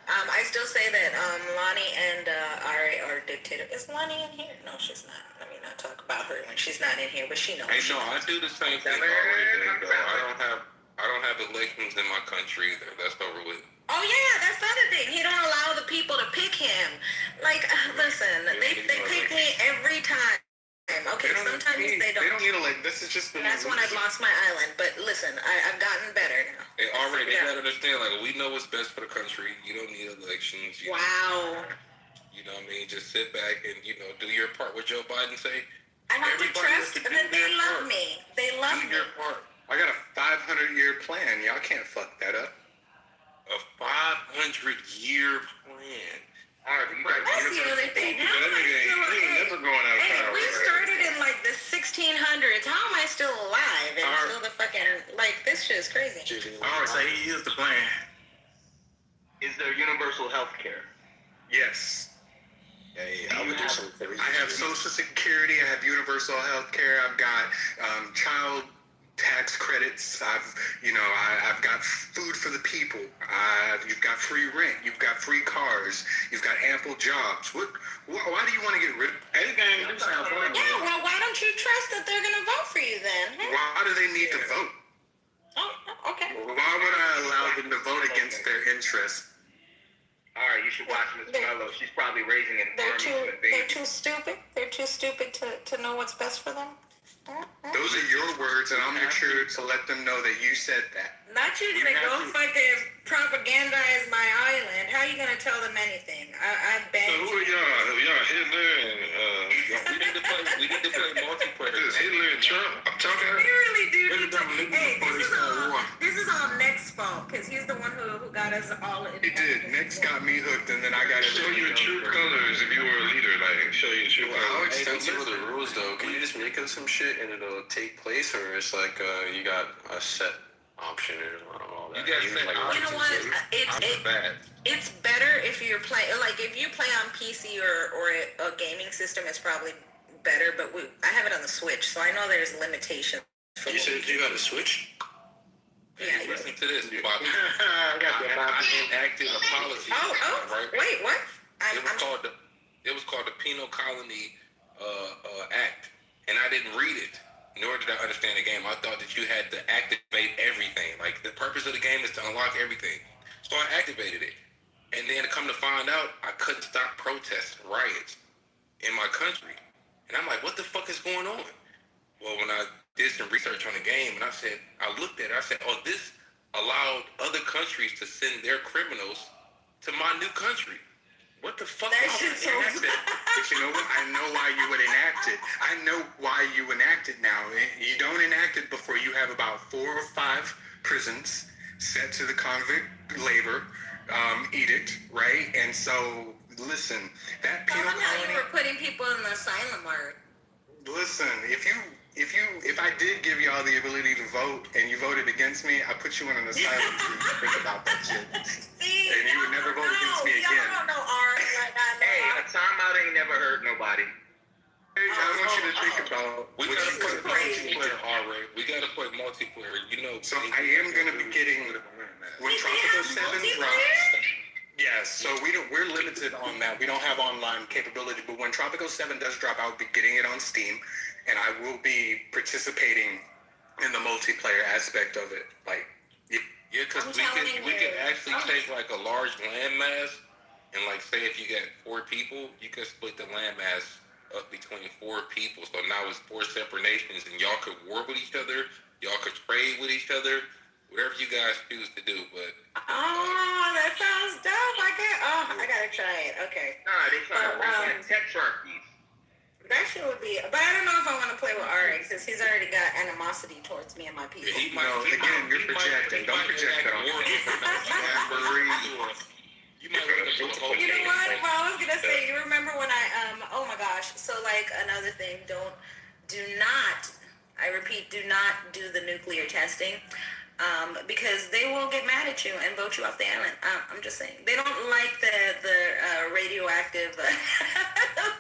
I still say that Lonnie and Ari are dictator. Is Lonnie in here? No, she's not. Let me not talk about her when she's not in here. But she knows. Hey, no, I do the same thing already. Though. I don't have elections in my country either. That's over with. Oh yeah, that's the other thing. He don't allow the people to pick him. Like, listen, they pick me every time. Okay, sometimes they don't. They don't need to this is just. That's when I've lost my island. But listen, I've gotten better now. They gotta understand. Like, we know what's best for the country. You don't need elections. Wow. You know what I mean? Just sit back and do your part. What Joe Biden say? I have to trust that they love me. They love me. Do your part. I got a 500-year plan. Y'all can't fuck that up. A 500-year plan. That's the other thing. We started in like the 1600s. How am I still alive and still the fucking this shit is crazy. All right, so he is the plan. Is there universal health care? Yes. I would do some. I have Social Security. I have universal health care. I've got child tax credits. I've got food for the people. You've got free rent. You've got free cars. You've got ample jobs. Why do you want to get rid of everything? Yeah, well, why don't you trust that they're gonna vote for you then? Why do they need to vote? Oh, okay. Why would I allow them to vote against their interests? All right, you should watch Miss Mello. She's probably raising an army. They're too stupid. They're too stupid to know what's best for them. Those are your words, and I'll make sure to let them know that you said that. Not you gonna go fucking propagandize my island. How are you gonna tell them anything? I beg. So who are y'all? Y'all Hitler and we need to play multiplayer. This is Hitler and Trump. I'm talking. We really do need to. Hey, this is all Nick's fault because he's the one who got us all. He did. Nick's got me hooked, and then I got it. Show your true colors if you were a leader. Like, show your true colors. How extensive are the rules, though? Can you just make up some shit and it'll take place, or it's like you got a set option and all that? You know what? It's better if you're playing. Like if you play on PC or a gaming system, it's probably better. But I have it on the Switch, so I know there's limitations. You said you got a Switch? Yeah. Listen to this, Bobby. I enacted a policy. Right? Wait, what? It was called the Penal Colony Act, and I didn't read it. Nor did I understand the game. I thought that you had to activate everything. Like, the purpose of the game is to unlock everything. So I activated it. And then to come to find out, I couldn't stop protests, riots in my country. And I'm like, what the fuck is going on? Well, when I did some research on the game, and I looked at it, I said, oh, this allowed other countries to send their criminals to my new country. What the fuck? That shit's so But you know what? I know why you would enact it. I know why you enact it now. You don't enact it before you have about 4 or 5 prisons set to the convict labor edict, right? And so, listen, that penal colony. You were putting people in the asylum or. Listen, if I did give y'all the ability to vote and you voted against me, I put you in an asylum so you think about that shit. See, and you would never vote against me again. Y'all don't know art like I know. Hey, a timeout ain't never hurt nobody. I want you to think about. We gotta play multiplayer, alright. We gotta play multiplayer. So I am gonna be getting when Tropical 7 drops. Yes, so we're limited on that. We don't have online capability, but when Tropical 7 does drop, I'll be getting it on Steam, and I will be participating in the multiplayer aspect of it. Like, yeah, because we could actually take like a large landmass, and like say if you got 4 people, you could split the landmass up between 4 people. So now it's 4 separate nations, and y'all could war with each other. Y'all could trade with each other. Whatever you guys choose to do, but that sounds dope. I gotta try it. Okay. Nah, they try to bring tetrarchies. That shit would be, but I don't know if I want to play with Ari because he's already got animosity towards me and my people. Again, you're projecting. Don't project that on me. You might want to put a whole You know game. what? Well, I was gonna say. You remember when oh my gosh. So like another thing. Do not. I repeat, do not do the nuclear testing. Because they will get mad at you and vote you off the island. I'm just saying. They don't like the radioactive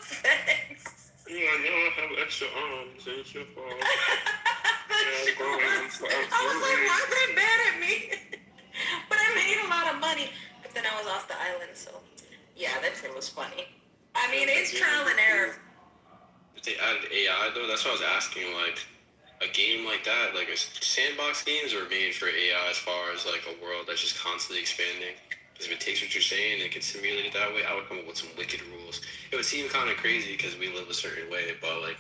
effects. You don't have extra arms. It's your fault. I was like, why are they mad at me? But I made a lot of money. But then I was off the island, so yeah, that shit was funny. I mean, it's trial and error. If they added AI though, that's what I was asking. Like a game like that, like a sandbox games are made for AI as far as like a world that's just constantly expanding. Because if it takes what you're saying and it can simulate it that way, I would come up with some wicked rules. It would seem kind of crazy because we live a certain way, but like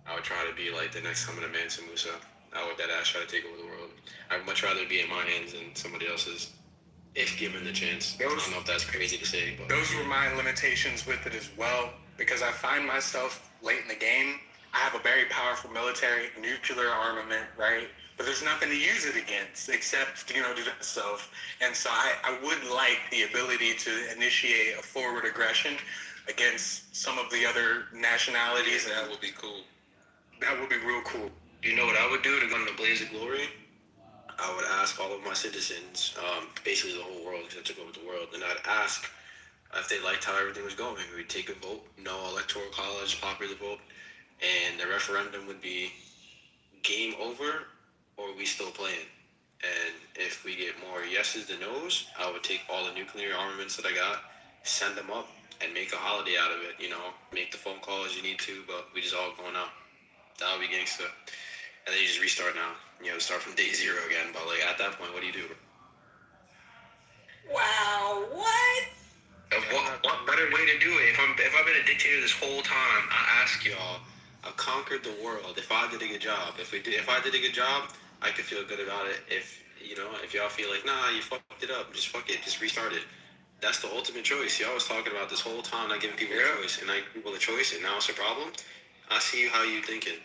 I would try to be like the next coming of Mansa Musa. I would that ass try to take over the world. I'd much rather be in my hands than somebody else's, if given the chance. I don't know if that's crazy to say, but those were my limitations with it as well, because I find myself late in the game. I have a very powerful military, nuclear armament, right? But there's nothing to use it against except, do that stuff. And so I would like the ability to initiate a forward aggression against some of the other nationalities. That would be cool. That would be real cool. You know what I would do to go into blaze of glory? I would ask all of my citizens, basically the whole world, because I took over the world, and I'd ask if they liked how everything was going. We'd take a vote, no electoral college, popular vote, and the referendum would be game over or we still playing. And if we get more yeses than nos, I would take all the nuclear armaments that I got, send them up, and make a holiday out of it, make the phone calls you need to, but we just all going out. That would be gangsta. And then you just restart now. Start from day zero again. But like at that point, what do you do? Wow, what? What better way to do it? If I've been a dictator this whole time, I ask y'all, I've conquered the world. If I did a good job, if I did a good job, I could feel good about it. If y'all feel like, nah, you fucked it up, just fuck it, just restart it. That's the ultimate choice. Y'all was talking about this whole time, not giving people a choice, and I give people a choice, and now it's a problem. I see how you thinking.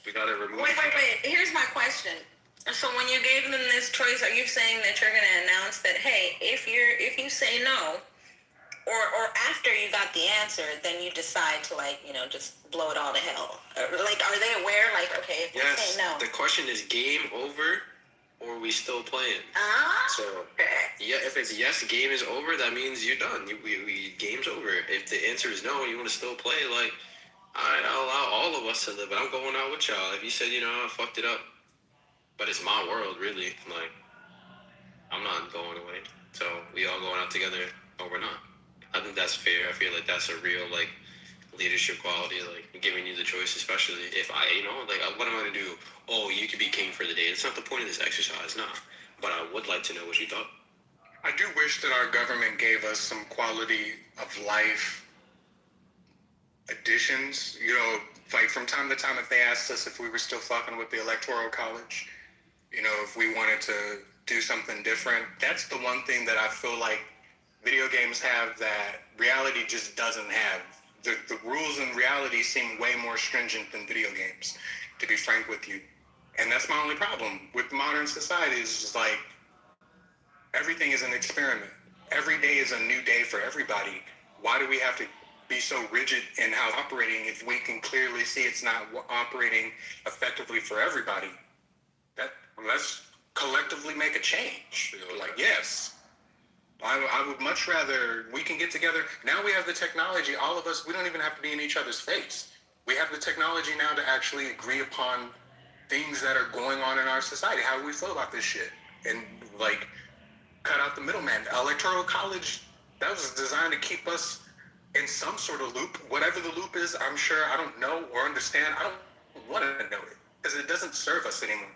We gotta remove. Wait. Here's my question. So when you gave them this choice, are you saying that you're gonna announce that, hey, if you say no, or after you got the answer, then you decide to just blow it all to hell? Like, are they aware? Like, okay, if they say no. The question is game over, or are we still playing? So yeah, if it's yes, game is over, that means you're done. We game's over. If the answer is no, you want to still play, like. Alright, I'll allow all of us to live, but I'm going out with y'all. If you said, I fucked it up, but it's my world, really. Like, I'm not going away. So we all going out together, or we're not. I think that's fair. I feel like that's a real, leadership quality, giving you the choice, especially if what am I going to do? Oh, you could be king for the day. That's not the point of this exercise, nah. But I would like to know what you thought. I do wish that our government gave us some quality of life additions, like from time to time, if they asked us if we were still fucking with the electoral college, if we wanted to do something different. That's the one thing that I feel like video games have that reality just doesn't have. The rules in reality seem way more stringent than video games, to be frank with you. And that's my only problem with modern society is just like, everything is an experiment. Every day is a new day for everybody. Why do we have to be so rigid in how it's operating if we can clearly see it's not operating effectively for everybody? Let's collectively make a change. Yes. I would much rather we can get together. Now we have the technology. All of us, we don't even have to be in each other's face. We have the technology now to actually agree upon things that are going on in our society. How do we feel about this shit? And cut out the middleman. Electoral college, that was designed to keep us in some sort of loop. Whatever the loop is, I'm sure I don't know or understand. I don't want to know it because it doesn't serve us anymore.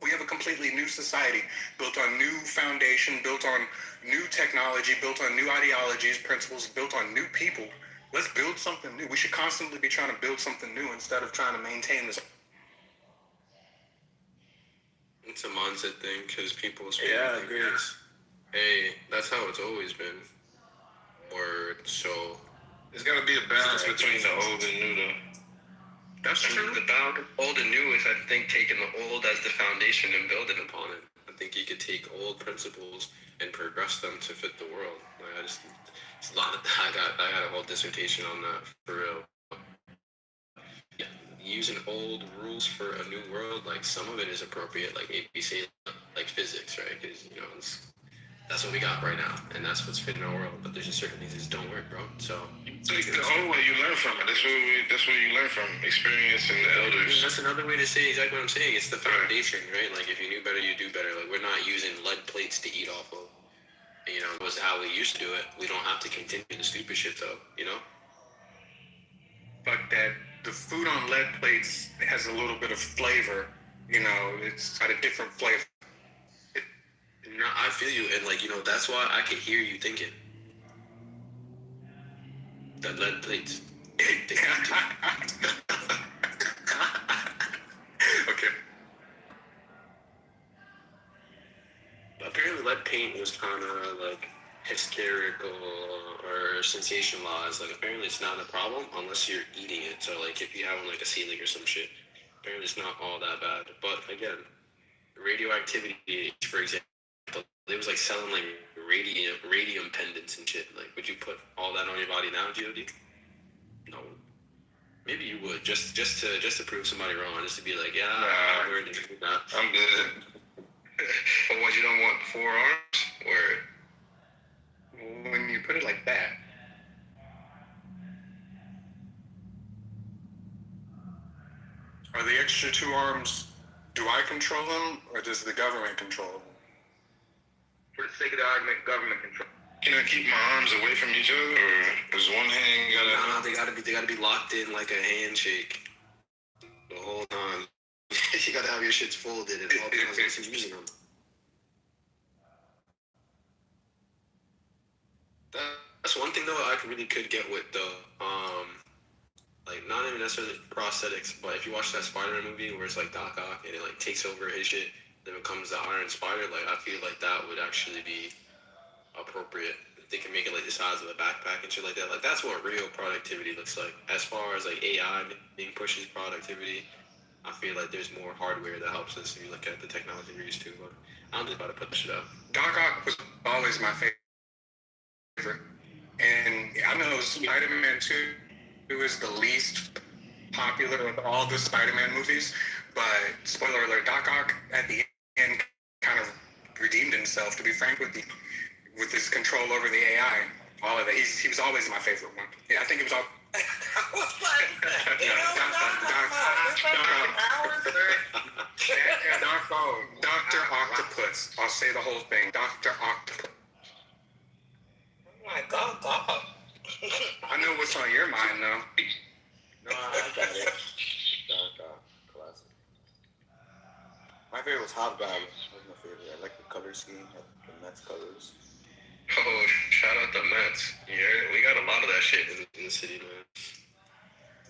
We have a completely new society built on new foundation, built on new technology, built on new ideologies, principles, built on new people. Let's build something new. We should constantly be trying to build something new instead of trying to maintain this. It's a mindset thing because people speak. Yeah, I agree. Hey, that's how it's always been. Word. So there's got to be a balance between the old and new, though. That's true. The balance, old and new, is I think taking the old as the foundation and building upon it. I think you could take old principles and progress them to fit the world. Like, it's a lot of I got a whole dissertation on that for real. Yeah, using old rules for a new world, like some of it is appropriate, like maybe say like physics, right? Because that's what we got right now, and that's what's fitting our world. But there's just certain things that just don't work, bro. So it's the only way you learn from it. That's what you learn from experience and the elders. That's another way to say exactly what I'm saying. It's the foundation, right? Like if you knew better, you do better. Like we're not using lead plates to eat off of. It was how we used to do it. We don't have to continue the stupid shit though. Fuck that. The food on lead plates has a little bit of flavor. It's got a different flavor. No, I feel you, and that's why I could hear you thinking that lead plates. Okay. Apparently, lead paint was kind of like hysterical or sensationalized. Like apparently, it's not a problem unless you're eating it. So like if you have like a ceiling or some shit, apparently it's not all that bad. But again, radioactivity, for example. It was like selling like radium pendants and shit. Like, would you put all that on your body now, God? No. Maybe you would, just to prove somebody wrong, just to be like, yeah, I'm good. But what, you don't want 4 arms? Or when you put it like that. Are the extra 2 arms? Do I control them, or does the government control them? For the sake of the argument, government control. Can I keep my arms away from each other, or is one hand gotta? No, they gotta be locked in like a handshake the whole time. You gotta have your shits folded at all times once you're using them. That's one thing though I really could get with though. Like not even necessarily prosthetics, but if you watch that Spider-Man movie where it's like Doc Ock and it like takes over his shit, then becomes the Iron Spider. Like I feel like that would actually be appropriate. They can make it like the size of a backpack and shit like that. Like that's what real productivity looks like. As far as like AI being pushes productivity, I feel like there's more hardware that helps us if you look at the technology we're used to. But I'm just about to put this shit out. Doc Ock was always my favorite. And I know Spider-Man 2 is the least popular of all the Spider-Man movies, but spoiler alert, Doc Ock at the end kind of redeemed himself, to be frank with you, with his control over the AI. All of it. He was always my favorite one. Yeah, I think it was all... Dr. Octopus. I'll say the whole thing. Dr. Octopus. Oh my God. I know what's on your mind, though. No, I got it. Classic. My favorite was Hobgoblin. That was my favorite. I like the color scheme, the Mets colors. Oh, shout out the Mets. Yeah, we got a lot of that shit in the city, man.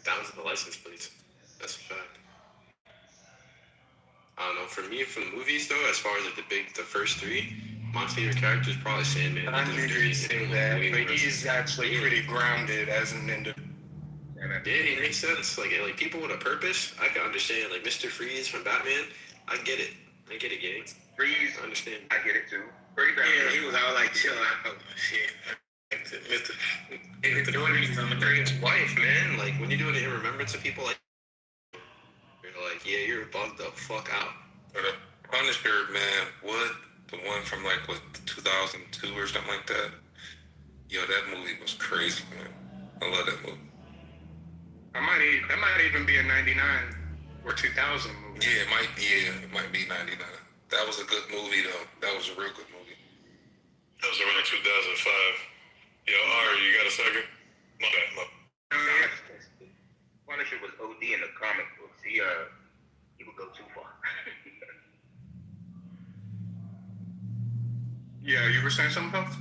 Down to the license plates. That's a fact. I don't know. For me, for the movies though, as far as like the first 3, my favorite character is probably Sandman. I knew you'd say that, but he's actually pretty grounded as an individual. Yeah, he makes sense. Like people with a purpose, I can understand. Like Mr. Freeze from Batman, I get it, gang. Freeze, I understand. I get it too. Yeah, he was all like chill out. Shit. Mr. Doing on the Green's wife, man. Like when you're doing it in remembrance of people, like you're like, yeah, you're bugged the fuck out. Punisher, man, what? The one from like 2002 or something like that. Yo, that movie was crazy, man. I love that movie. That might even be a 99 or 2000 movie. Yeah, it might be 99. That was a good movie though. That was a real good movie. That was around 2005. Yo, Ari, you got a second? My bad. Punisher was OD in the comic books. He would go too far. Yeah, you were saying something else?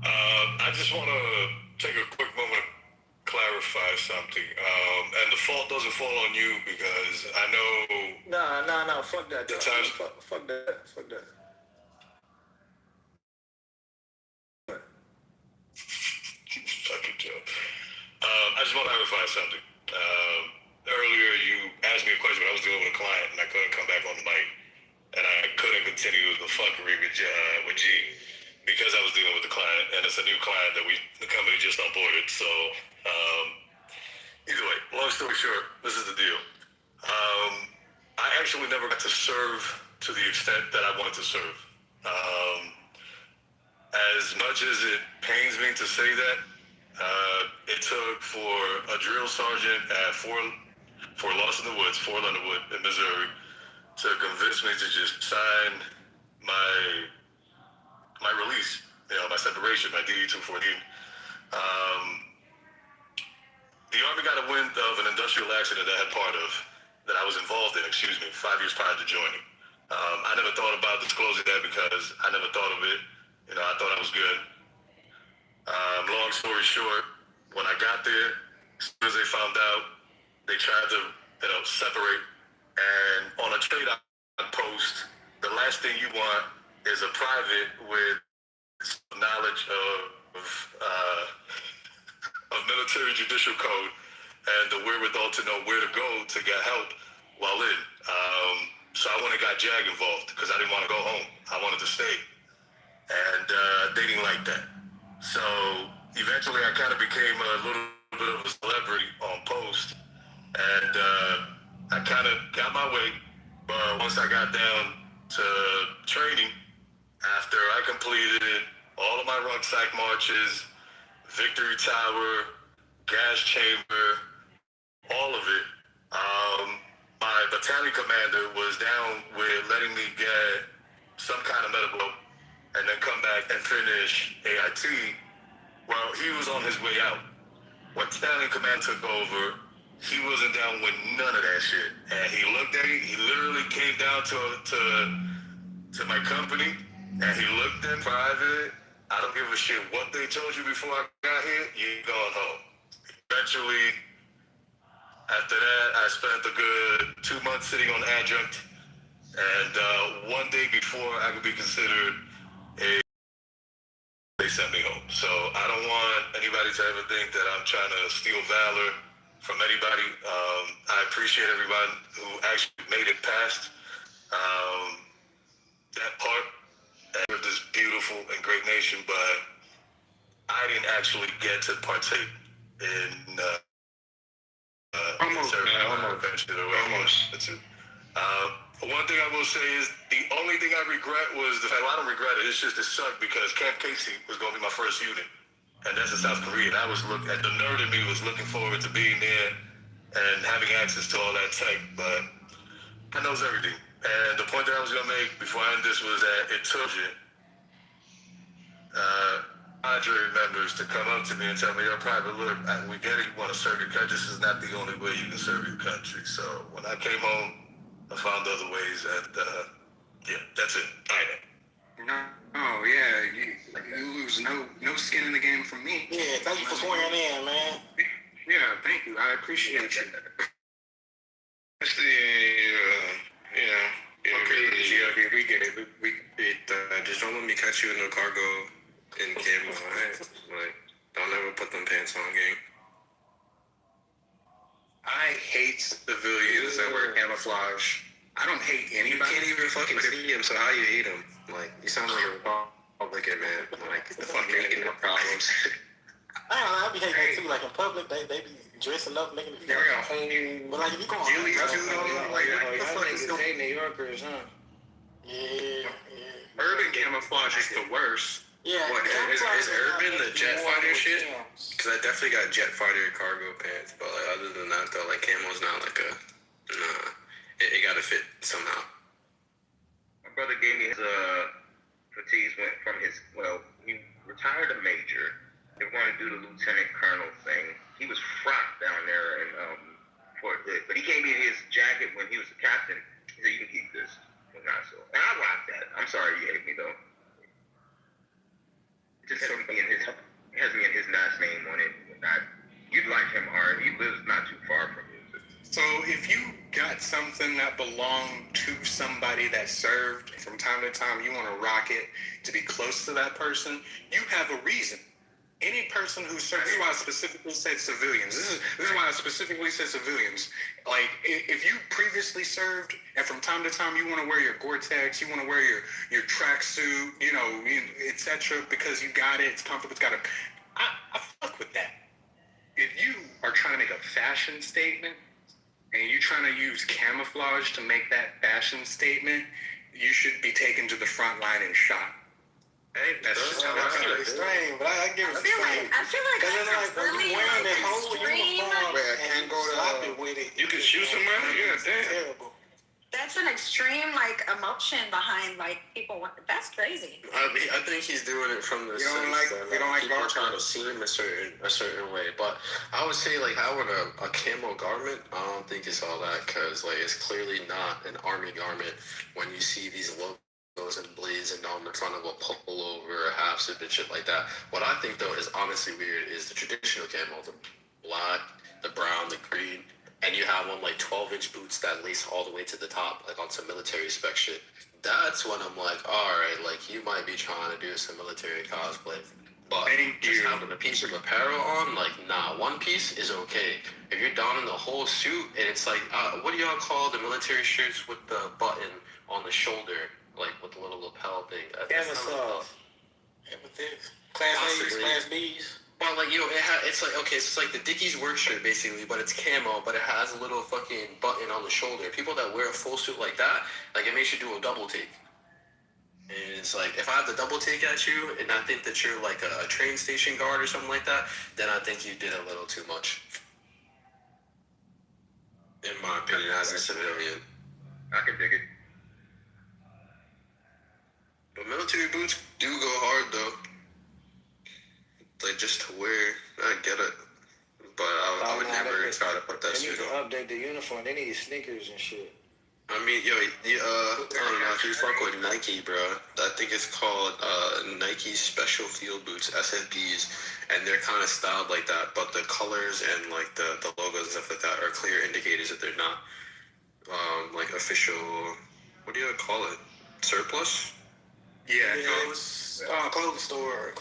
I just want to take a quick moment to clarify something. And the fault doesn't fall on you because I know... No, fuck that. Fuck that. Fucking joke. I just want to clarify something. Earlier you asked me a question, but I was dealing with a client and I couldn't come back on the mic. and I couldn't continue the fuckery with G because I was dealing with the client, and it's a new client that the company just onboarded. So either way, long story short, this is the deal. I actually never got to serve to the extent that I wanted to serve. As much as it pains me to say that, it took for a drill sergeant at Fort Lost in the Woods, Fort Underwood in Missouri, to convince me to just sign my release, my separation, my DD 214. The Army got a wind of an industrial accident that I was involved in, 5 years prior to joining. I never thought about disclosing that because I never thought of it. I thought I was good. Long story short, when I got there, as soon as they found out, they tried to, separate. And on a trade post, the last thing you want is a private with knowledge of military judicial code and the wherewithal to know where to go to get help while in. So I went and got JAG involved because I didn't want to go home. I wanted to stay. And they didn't like that. So eventually I kind of became a little bit of a celebrity on post. And I kind of got my way. But once I got down to training, after I completed all of my run psych marches, Victory Tower, gas chamber, all of it, my battalion commander was down with letting me get some kind of medical and then come back and finish AIT. Well, he was on his way out. When battalion command took over, he wasn't down with none of that shit. And he looked at me, he literally came down to my company, and he looked in private. I don't give a shit what they told you before I got here, you going home. Eventually, after that, I spent a good 2 months sitting on adjunct, and one day before I could be considered they sent me home. So I don't want anybody to ever think that I'm trying to steal valor from anybody. I appreciate everyone who actually made it past that part of this beautiful and great nation, but I didn't actually get to partake in almost. That's it. One thing I will say is the only thing I regret was the fact, well, I don't regret it. It's just it sucked because Camp Casey was going to be my first unit, and that's in South Korea. And I was the nerd in me was looking forward to being there and having access to all that tech, but I knows everything. And the point that I was going to make before I end this was that it took cadre members to come up to me and tell me, "Yo, Private, look, we get it. You want to serve your country. This is not the only way you can serve your country." So when I came home, I found other ways, and yeah, that's it. All right. No, yeah, you lose no skin in the game from me. Yeah, thank you for swearing in, man. Yeah, thank you. I appreciate you. That's the, okay, we get it. Just don't let me catch you in the cargo in camo. Like, don't ever put them pants on, gang. I hate civilians that wear camouflage. I don't hate anybody. You can't even fucking see him, so how you hate him? Like, you sound like a Republican, man. Like, the fucking making no problems. I be hating that too. Like in public, they be dressing up, making it feel. They got a whole new. But like if you go on, Like, what the fuck is going on? New Yorkers, huh? Yeah. Urban camouflage is the worst. Yeah. What, is urban the jet fighter shit? Because I definitely got jet fighter cargo pants, but like, other than that though, like camo's not like a, nah, it gotta fit somehow. My brother gave me his fatigues went from his, he retired a major. They were going to do the lieutenant colonel thing. He was frocked down there in Fort Hood, but he gave me his jacket when he was a captain. He said, "You can keep this." And I rocked that. I'm sorry you hate me though. It just has me in his last name on it. You'd like him, Art. He lives not too far from you. So if you got something that belonged to somebody that served, from time to time you want to rock it to be close to that person, you have a reason. any person who serves, this is why I specifically said civilians. This is why I specifically said civilians. Like, if you previously served, and from time to time you want to wear your Gore-Tex, you want to wear your tracksuit, etc., because you got it, it's comfortable, it's got I fuck with that. If you are trying to make a fashion statement, and you're trying to use camouflage to make that fashion statement, you should be taken to the front line and shot. Hey, that's just how I feel. Extreme, but I get I feel like that's really wearing that whole extreme. uniform Wait, I can't go to slap it with it. You can shoot somebody? Yeah, damn. Terrible. That's an extreme emotion behind people want. That's crazy. I think he's doing it from the sense that people are trying to seem a certain way. But I would say having a camo garment, I don't think it's all that, because it's clearly not an army garment when you see these logos and blazing on the front of a pullover, a half zip and shit like that. What I think though is honestly weird is the traditional camo, the black, the brown, the green. And you have on 12-inch boots that lace all the way to the top, on some military spec shit. That's when I'm like, all right, you might be trying to do some military cosplay. But just having a piece of apparel on, nah, one piece is okay. If you're donning the whole suit, and it's what do y'all call the military shirts with the button on the shoulder, with the little lapel thing? Camisole. Class A's, Class B's. Well, it's like the Dickies work shirt basically, but it's camo, but it has a little fucking button on the shoulder. People that wear a full suit like that, it makes you do a double take. And it's if I have to double take at you, and I think that you're a train station guard or something like that, then I think you did a little too much. In my opinion, as a civilian. I can dig it. But military boots do go hard though. Just to wear, I get it, but I would never try to put that shit on. They need to update the uniform. They need sneakers and shit. I mean, I don't know if you fuck with Nike, bro. I think it's called Nike Special Field Boots, SFBs, and they're kind of styled like that, but the colors and the logos and stuff like that are clear indicators that they're not official. What do you call it? Surplus? Yeah, it's clothing store.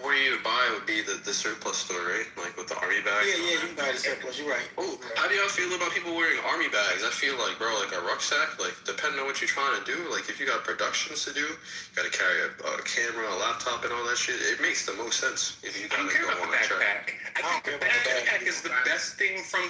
Where you buy would be the surplus store, right? With the army bags. Yeah, you can buy the surplus. You're right. Ooh, how do y'all feel about people wearing army bags? I feel bro, a rucksack. Depending on what you're trying to do, if you got productions to do, you got to carry a camera, a laptop, and all that shit. It makes the most sense if you got to go on a backpack. I think the backpack is the best thing from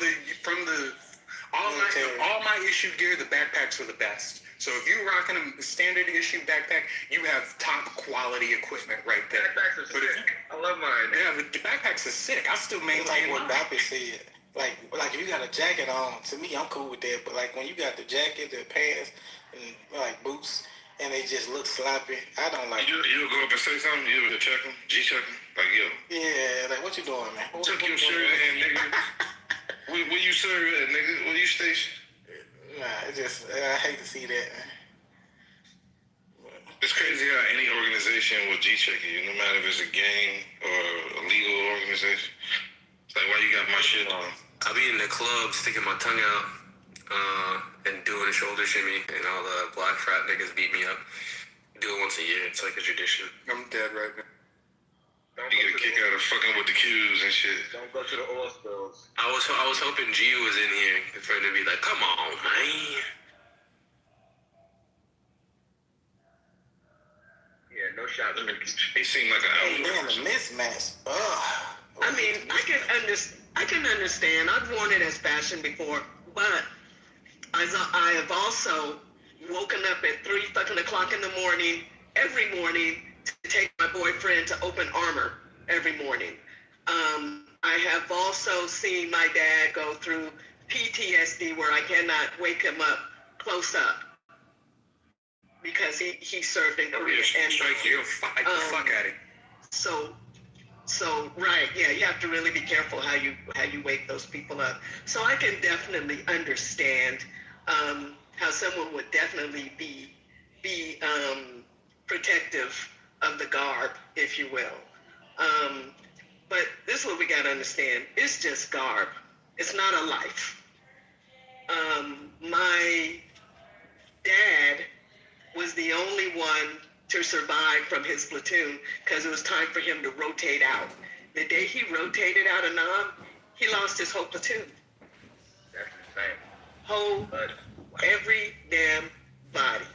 all my issued gear. The backpacks are the best. So if you're rocking a standard issue backpack, you have top quality equipment right there. Backpacks are sick. I love mine. Yeah, the backpacks are sick. I still maintain what Dappy said. If you got a jacket on, to me, I'm cool with that. But when you got the jacket, the pants, and boots, and they just look sloppy, I don't like. You go up and say something. You check them, G-check them, yo. Yeah, what you doing, man? Tuck your shirt in, nigga. Where you serve at, nigga? Where you station? Nah, I hate to see that, man. It's crazy how any organization will G-check you, no matter if it's a gang or a legal organization. It's why you got my shit on? I be in the club sticking my tongue out and doing a shoulder shimmy, and all the black frat niggas beat me up. Do it once a year. It's like a tradition. I'm dead right now. You get a kick out of fucking with the cues and shit. Don't go to the oil spills. I was hoping G was in here for him to be like, come on, man. Yeah, no shots. He seemed like an damn, a mismatch. I mean, I can understand. I've worn it as fashion before, but I have also woken up at 3 fucking o'clock in the morning every morning to take my boyfriend to Open Armor every morning. I have also seen my dad go through PTSD where I cannot wake him up close up because he served in Korea. And you'll fight the fuck at it. So right, yeah, you have to really be careful how you wake those people up. So I can definitely understand how someone would definitely be protective of the garb, if you will. But this is what we got to understand. It's just garb. It's not a life. My dad was the only one to survive from his platoon because it was time for him to rotate out. The day he rotated out of Nam, he lost his whole platoon. That's insane. Whole, every damn body.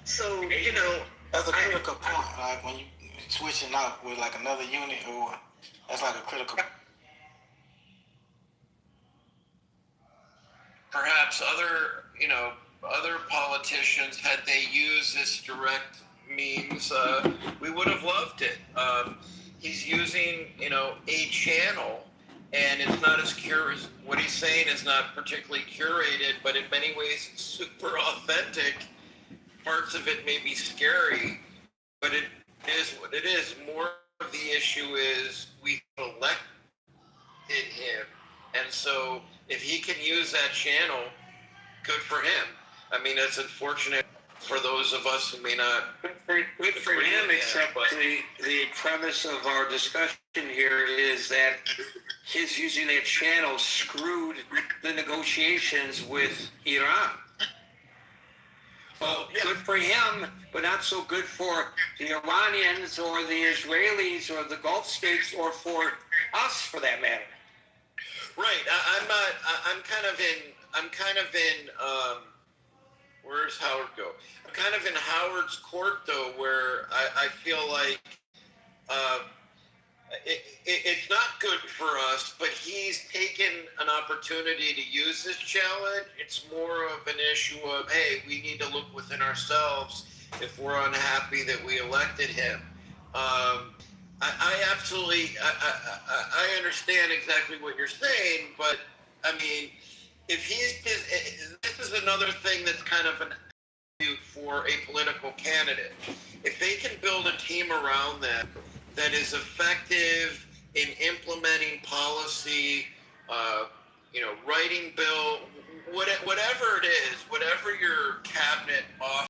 So, you know. That's a critical point, like when you switching out with like another unit, or that's like a critical. Perhaps other politicians, had they used this direct means, we would have loved it. He's using, a channel, and it's not as what he's saying is not particularly curated, but in many ways it's super authentic. Parts of it may be scary, but it is what it is. More of the issue is we elected him, and so if he can use that channel, good for him. I mean, it's unfortunate for those of us who may not. Good for him, except the premise of our discussion here is that his using that channel screwed the negotiations with Iran. Well, good for him, but not so good for the Iranians or the Israelis or the Gulf states, or for us, for that matter. Right. I'm kind of in. Where's Howard go? I'm kind of in Howard's court though, where I feel like it's not good for us, but he's taken an opportunity to use this challenge. It's more of an issue of, hey, we need to look within ourselves if we're unhappy that we elected him. I absolutely, I understand exactly what you're saying, but I mean, if this is another thing that's kind of an issue for a political candidate. If they can build a team around them that is effective in implementing policy, writing bill, whatever it is, whatever your cabinet offers,